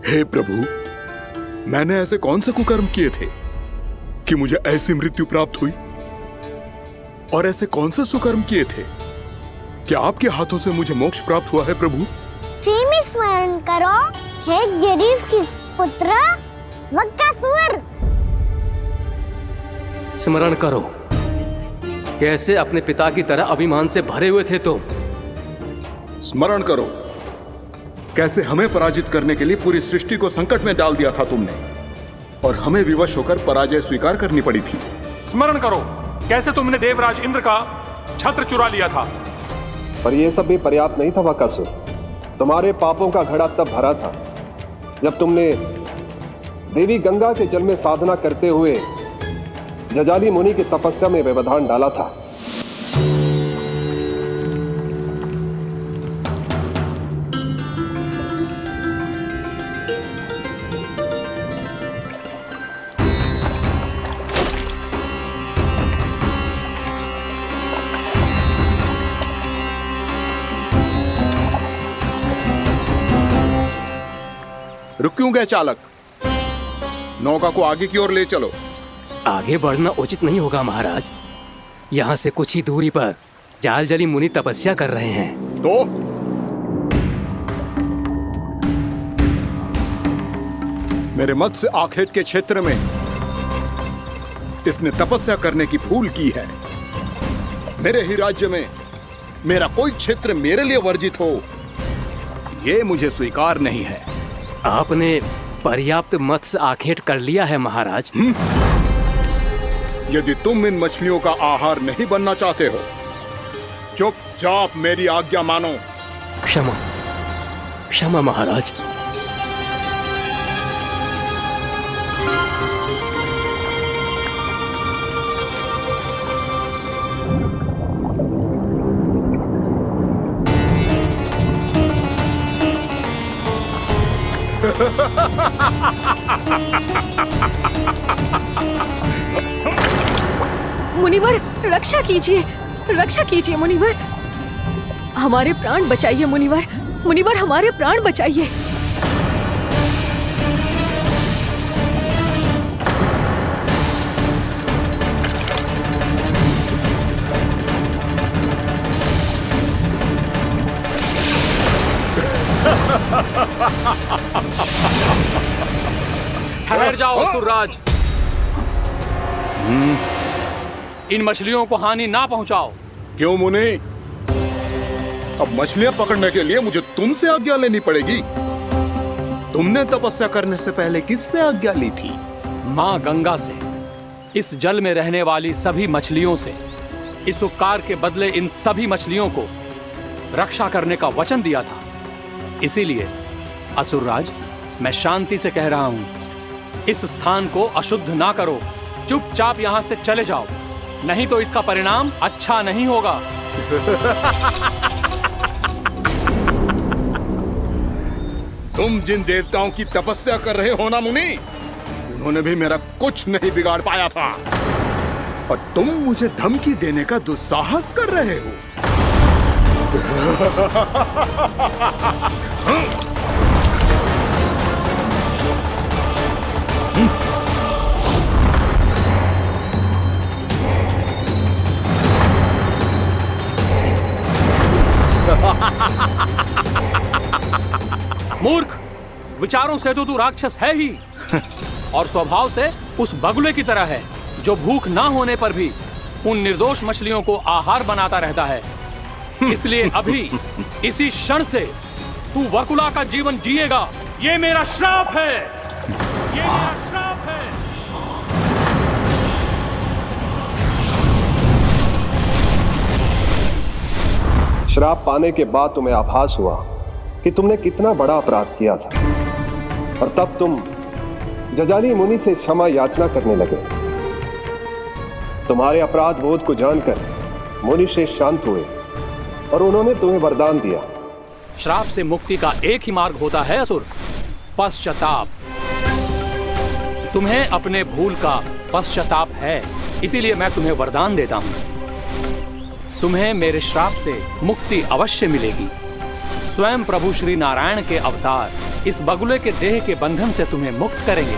हे प्रभु, मैंने ऐसे कौन से कुकर्म किए थे कि मुझे ऐसी मृत्यु प्राप्त हुई? और ऐसे कौन से सुकर्म किए थे कि आपके हाथों से मुझे मोक्ष प्राप्त हुआ है प्रभु? में स्मरण करो, हे जरीफ की पुत्र वक्कासुर। स्मरण करो, कैसे अपने पिता की तरह अभिमान से भरे हुए थे तुम। स्मरण करो, कैसे हमें पराजित करने के लिए पूरी सृष्टि को संकट में डाल दिया था तुमने, और हमें विवश होकर पराजय स्वीकार करनी पड़ी थी। स्मरण करो, कैसे तुमने देवराज इंद्र का छत्र चुरा लिया था। पर यह सब भी पर्याप्त नहीं था वक्कासुर। तुम्हारे पापों का घड़ा तब भरा था जब तुमने देवी गंगा के जल में साधना करते हुए जजाली मुनि की तपस्या में व्यवधान डाला था। रुक क्यों गए चालक? नौका को आगे की ओर ले चलो। आगे बढ़ना उचित नहीं होगा महाराज। यहाँ से कुछ ही दूरी पर जालजली मुनि तपस्या कर रहे हैं। तो मेरे मत्स्य आखेट के क्षेत्र में इसने तपस्या करने की भूल की है। मेरे ही राज्य में मेरा कोई क्षेत्र मेरे लिए वर्जित हो, यह मुझे स्वीकार नहीं है। आपने पर्याप्त मत्स्य आखेट कर लिया है महाराज। यदि तुम इन मछलियों का आहार नहीं बनना चाहते हो, चुपचाप मेरी आज्ञा मानो। क्षमा, क्षमा महाराज। मुनिवर, रक्षा कीजिए, रक्षा कीजिए मुनिवर, हमारे प्राण बचाइए मुनिवर, मुनिवर हमारे प्राण बचाइए। ठहर जाओ असुरराज, इन मछलियों को हानि ना पहुंचाओ। क्यों मुनि? अब मछलियां पकड़ने के लिए मुझे तुमसे आज्ञा लेनी पड़ेगी। तुमने तपस्या करने से पहले किससे आज्ञा ली थी? मां गंगा से, इस जल में रहने वाली सभी मछलियों से। इस उपकार के बदले इन सभी मछलियों को रक्षा करने का वचन दिया था। इसीलिए असुरराज, मैं शांति से कह रहा हूं, इस स्थान को अशुद्ध ना करो। चुपचाप यहां से चले जाओ, नहीं तो इसका परिणाम अच्छा नहीं होगा। तुम जिन देवताओं की तपस्या कर रहे हो ना मुनि, उन्होंने भी मेरा कुछ नहीं बिगाड़ पाया था, और तुम मुझे धमकी देने का दुस्साहस कर रहे हो। मूर्ख, विचारों से तो तू राक्षस है ही, और स्वभाव से उस बगुले की तरह है जो भूख ना होने पर भी उन निर्दोष मछलियों को आहार बनाता रहता है। इसलिए अभी इसी क्षण से तू वकुला का जीवन जिएगा। ये मेरा श्राप है, ये मेरा श्राप है। श्राप पाने के बाद तुम्हें आभास हुआ कि तुमने कितना बड़ा अपराध किया था, और तब तुम जजाली मुनि से क्षमा याचना करने लगे। तुम्हारे अपराध बोध को जानकर मुनि श्रेष्ठ शांत हुए और उन्होंने तुम्हें वरदान दिया। श्राप से मुक्ति का एक ही मार्ग होता है असुर, पश्चाताप। तुम्हें अपने भूल का पश्चाताप है, इसीलिए मैं तुम्हें वरदान देता हूं। तुम्हें मेरे श्राप से मुक्ति अवश्य मिलेगी। स्वयं प्रभु श्री नारायण के अवतार इस बगुले के देह के बंधन से तुम्हें मुक्त करेंगे।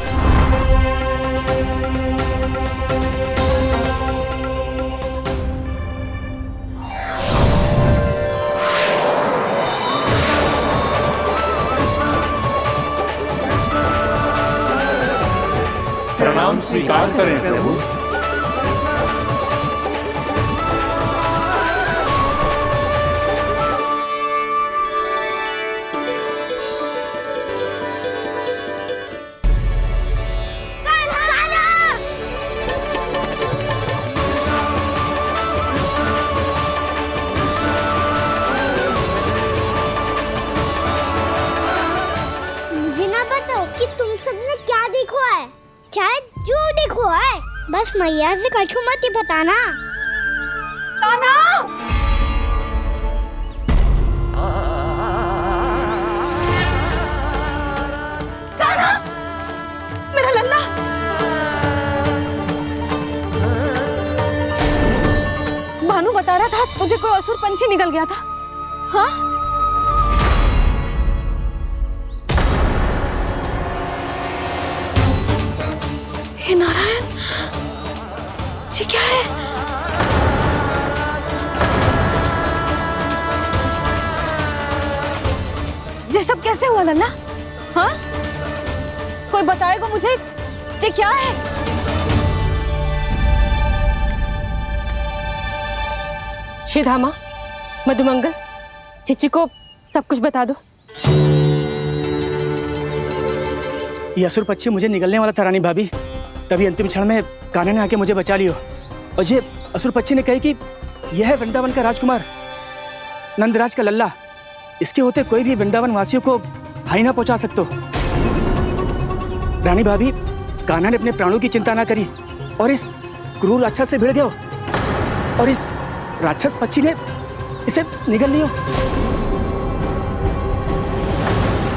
प्रणाम स्वीकार करें प्रभु। मुझे ना बताओ कि तुम सबने क्या देखा है, चाहे जो देखो है, बस मैया से कछु मत ही बताना। कान्हा! कान्हा! मेरा लल्ला! भानु बता रहा था तुझे कोई असुर पंछी निकल गया था। हाँ? हे नारायण, ये क्या है? ये सब कैसे हुआ लल्ला? हाँ? कोई बताएगा मुझे ये क्या है? श्रीधामा, मधुमंगल, चिची को सब कुछ बता दो। ये असुर पक्षी मुझे निकलने वाला था रानी भाभी, तभी अंतिम क्षण में कान्हा ने आके मुझे बचा लियो। और ये असुर पक्षी ने कही कि यह है वृंदावन का राजकुमार नंदराज का लल्ला, इसके होते कोई भी वृंदावन वासियों को हानि ना पहुंचा सकते। रानी भाभी, कान्हा ने अपने प्राणों की चिंता ना करी और इस क्रूर राक्षस से भिड़ गयो और इस राक्षस पक्षी ने इसे निगल लियो।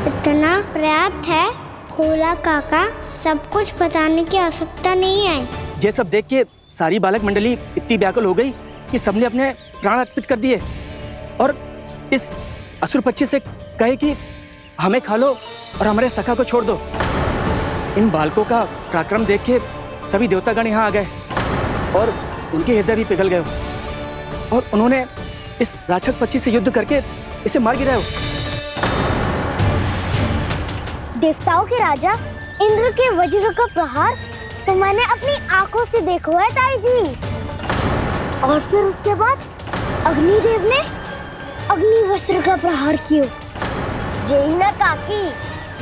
इतना पर्याप्त है भोला काका, सब कुछ बताने की आवश्यकता नहीं है। ये सब देख के सारी बालक मंडली इतनी व्याकुल हो गई कि सबने अपने प्राण अर्पित कर दिए और इस असुर पक्षी से कहे कि हमें खा लो और हमारे सखा को छोड़ दो। इन बालकों का पराक्रम देख के सभी देवतागण यहाँ आ गए और उनके हृदय भी पिघल गए और उन्होंने इस राक्षस पक्षी से युद्ध करके इसे मार गिराया। देवताओं के राजा इंद्र के वज्र का प्रहार तो मैंने अपनी आंखों से देखा है ताई जी। और फिर उसके बाद अग्निदेव ने अग्निवस्त्र का प्रहार किया। जय ना काकी,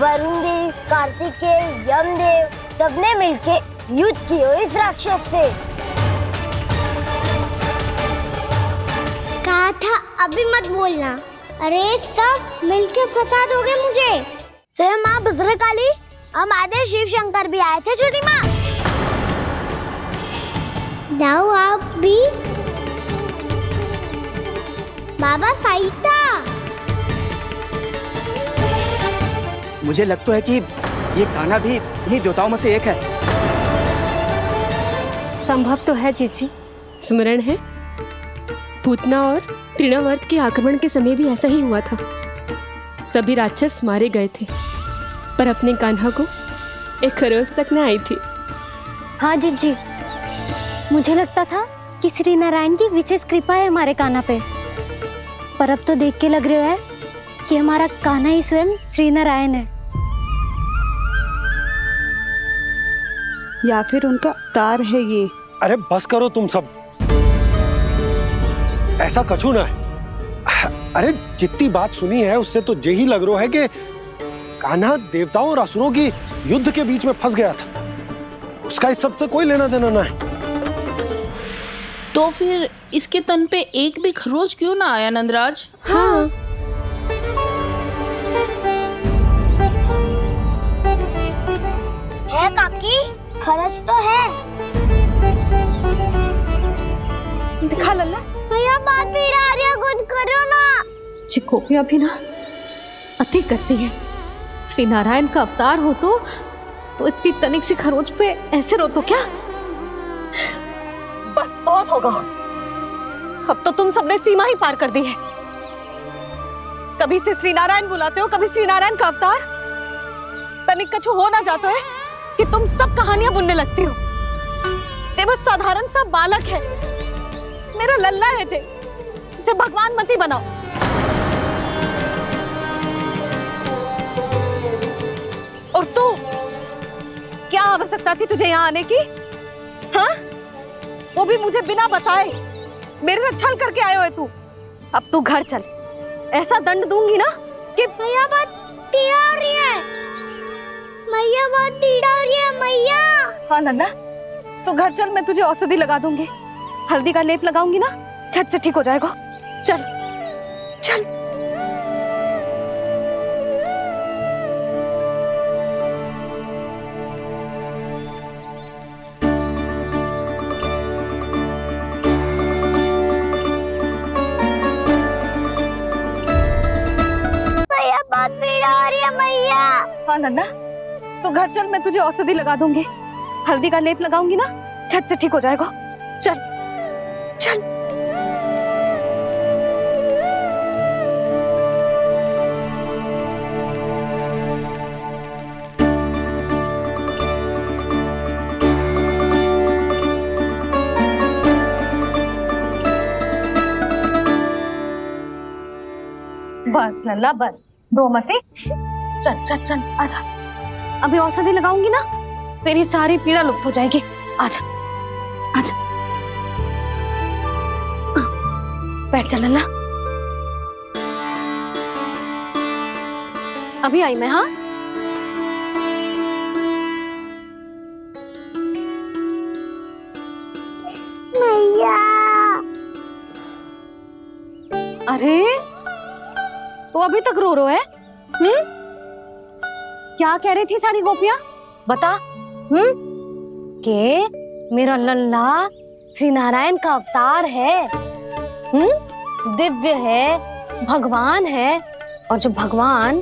वरुण देव, कार्तिकेय, यमदेव सबने मिलके युद्ध किया इस राक्षस से। कहा था अभी मत बोलना, अरे सब मिलके फंसा दोगे मुझे। जय माँ भद्रकाली, हमारे शिव शंकर भी आए थे छोटी माँ। जाओ आप भी। बाबा साईता, मुझे लगता है कि ये कान्हा भी इन्हीं देवताओं में से एक है। संभव तो है चीची, स्मरण है पूतना और तृणावर्त के आक्रमण के समय भी ऐसा ही हुआ था। सभी राक्षस मारे गए थे पर अपने कान्हा को एक खरोच तक न आई थी। हाँ जीजी, मुझे लगता था कि श्री नारायण की विशेष कृपा है हमारे कान्हा पे, पर अब तो देख के लग रहा है कि हमारा कान्हा ही स्वयं श्री नारायण है। या फिर उनका अवतार है ये। अरे बस करो तुम सब, ऐसा कछु ना है। अरे जितनी बात सुनी है उससे तो यही लग रहा है कि कान्हा देवताओं और असुरों की युद्ध के बीच में फंस गया था, उसका इस सब से कोई लेना देना ना है। तो फिर इसके तन पे एक भी खरोच क्यों ना आया नंदराज? हाँ, है काकी, खरच तो है। दिखा लल्ला। भैया बात पीड़ा आ रही है, कुछ करो ना। चिकोपिया भी ना अति करती है। श्री नारायण का अवतार हो तो इतनी तनिक सी खरोच पे ऐसे रो तो क्या? बस बहुत होगा, अब तो तुम सबने सीमा ही पार कर दी है। कभी से श्री नारायण बुलाते हो, कभी श्री नारायण का अवतार। तनिक कछु हो ना जाता है कि तुम सब कहानियां बुनने लगती हो। जे बस साधारण सा बालक है, मेरा लल्ला है जे, इसे भगवान मती बनाओ। और तू, क्या आवश्यकता थी तुझे यहाँ आने की? हाँ, वो भी मुझे बिना बताए। मेरे से छल करके आयो है तू। अब तू घर चल, ऐसा दंड दूंगी ना कि मैया बहुत पीड़ा हो रही है। मैया बहुत पीड़ा हो रही है मैया। हाँ लल्ला, तू घर चल, मैं तुझे औषधि लगा दूंगी। हल्दी का लेप लगाऊंगी ना, झट से ठीक हो जाएगा। चल चल। मैया बहुत पीड़ा हो रही है मैया। हाँ लल्ला, तू घर चल, मैं तुझे औषधि लगा दूंगी। हल्दी का लेप लगाऊंगी ना, झट से ठीक हो जाएगा। चल चल। बस लल्ला बस, रो मत। चल चल चल, आजा। अभी औषधि लगाऊंगी ना, तेरी सारी पीड़ा लुप्त हो जाएगी। आजा आजा, बैठ जा लल्ला। अभी आई मैं। हाँ, मैया। अरे तू अभी तक रो है? क्या कह रही थी सारी गोपियां? बता। के मेरा लल्ला श्री नारायण का अवतार है, दिव्य है, भगवान है। और जो भगवान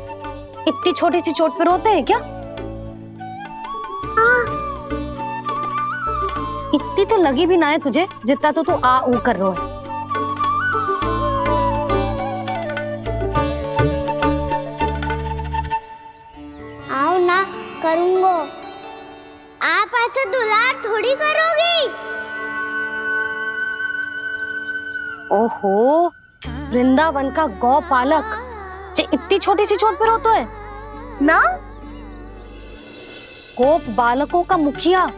इतनी छोटी सी चोट पे रोते हैं क्या? इतनी तो लगी भी ना है तुझे, जितना तो तू आ ऊ कर रो है। आओ ना, करूंगो। आप ऐसे दुलार थोड़ी करोगी। ओहो, वृंदावन का गौपालक जो इतनी छोटी सी चोट पे रोता है ना? गोप बालकों का मुखिया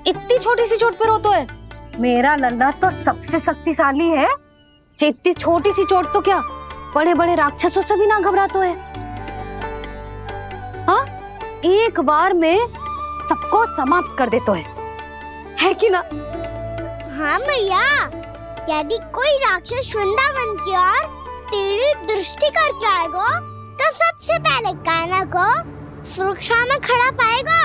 इतनी छोटी सी चोट पे रोता है? मेरा लल्ला तो सबसे शक्तिशाली है। जो इतनी छोटी सी चोट तो क्या, बड़े बड़े राक्षसों से भी ना घबराता है। हाँ, एक बार में सबको समाप्त कर देता है कि ना? हाँ मैया, यदि कोई राक्षस वृंदावन की ओर टेढ़ी दृष्टि करके आएगा, तो सबसे पहले कान्हा को सुरक्षा में खड़ा पाएगा।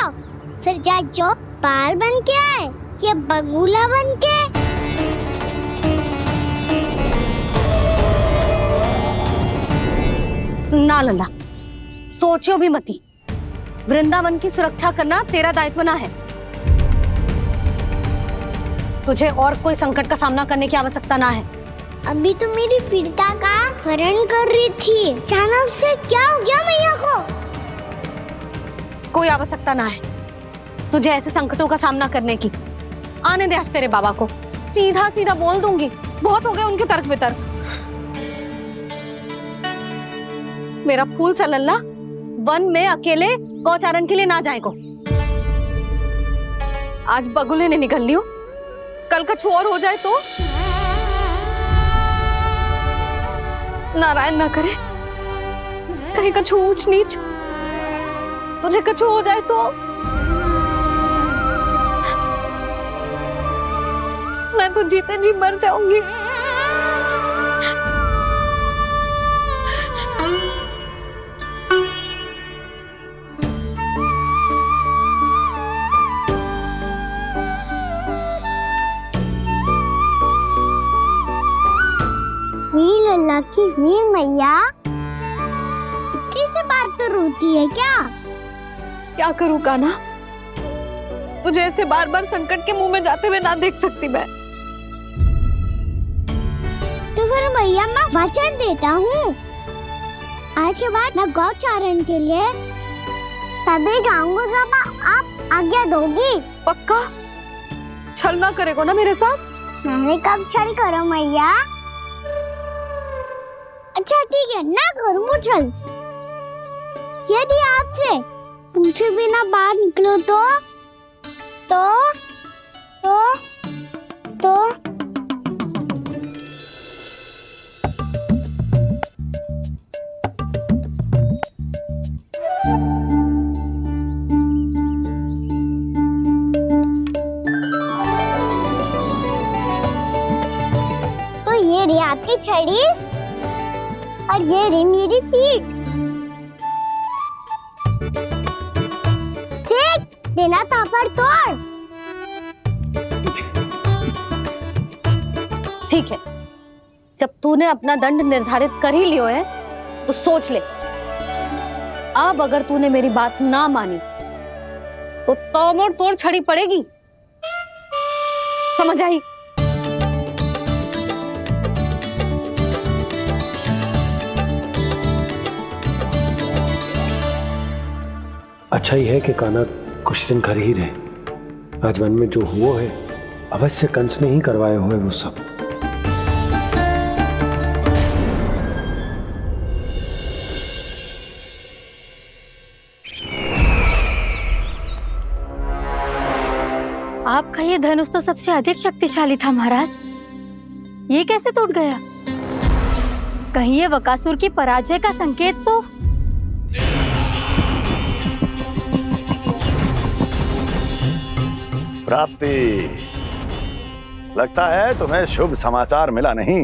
फिर चाहे जो बाल बन के आए या बगुला बन के। ना लल्ला, सोचो भी मती। वृंदावन की सुरक्षा करना तेरा दायित्व ना है। तुझे और कोई संकट का सामना करने की आवश्यकता ना है। अभी तो मेरी पीड़िता का हरण कर रही थी, अचानक से क्या हो गया मैया को? कोई आवश्यकता ना है तुझे ऐसे संकटों का सामना करने की। आने दे आज तेरे बाबा को, सीधा सीधा बोल दूंगी। बहुत हो गए उनके तर्क वितर्क। मेरा फूल सा लल्ला वन में अकेले गौचारण के लिए ना जाए को। आज बगुले ने निकल लियो, कल कछु और हो जाए तो? नारायण ना करे, कहीं कछु ऊंच नीच तुझे कछु हो जाए तो? मैं तो जीते जी मर जाऊंगी। मेरी लल्ला की वीर मैया इतनी से बार तो रोती है क्या? क्या करूं कान्हा, तुझे ऐसे बार बार संकट के मुंह में जाते हुए ना देख सकती मैं। तो फिर मैया मैं वचन देता हूँ, आज के बाद मैं गौचारण के लिए तभी जाऊंगा जब आप आज्ञा दोगी। पक्का छल ना करेगा ना मेरे साथ? मैंने कब छल करो मैया? अच्छा ठीक है, ना करूँ छल। यदि आपसे पूछे बिना बाहर निकलो तो ये रही आपकी छड़ी और ये रही मेरी पीठ। ठीक देना तापड़ तोड़। ठीक है, जब तूने अपना दंड निर्धारित कर ही लियो है तो सोच ले, अब अगर तूने मेरी बात ना मानी तो तोड़ तोड़ छड़ी पड़ेगी, समझ आई? अच्छा ही है कि कान्हा कुछ दिन घर ही रहे। आज वन में जो हुआ है अवश्य कंस ने ही करवाए हुए वो सब। आपका ये धनुष तो सबसे अधिक शक्तिशाली था महाराज, ये कैसे टूट गया? कहीं ये बकासुर की पराजय का संकेत तो? प्राप्ति, लगता है तुम्हें शुभ समाचार मिला नहीं।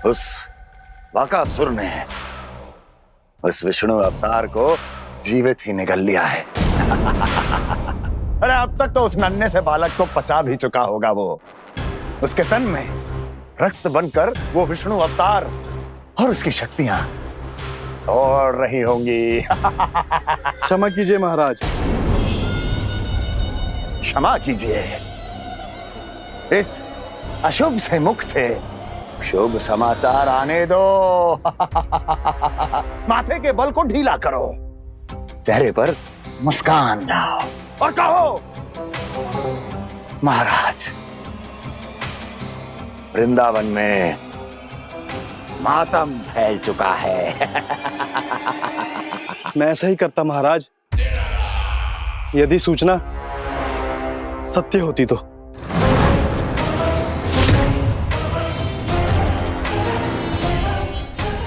उस बकासुर ने उस विष्णु अवतार को जीवित ही निगल लिया है। अरे अब तक तो उस नन्हे से बालक को पचा भी चुका होगा वो। उसके तन में रक्त बनकर वो विष्णु अवतार और उसकी शक्तियां दौड़ रही होंगी। क्षमा कीजिए महाराज। क्षमा कीजिए, इस अशुभ से मुख से शुभ समाचार आने दो। माथे के बल को ढीला करो, चेहरे पर मुस्कान लाओ और कहो, महाराज वृंदावन में मातम फैल चुका है। मैं ऐसा ही करता महाराज, यदि सूचना सत्य होती तो।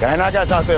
कहना क्या चाहते हो?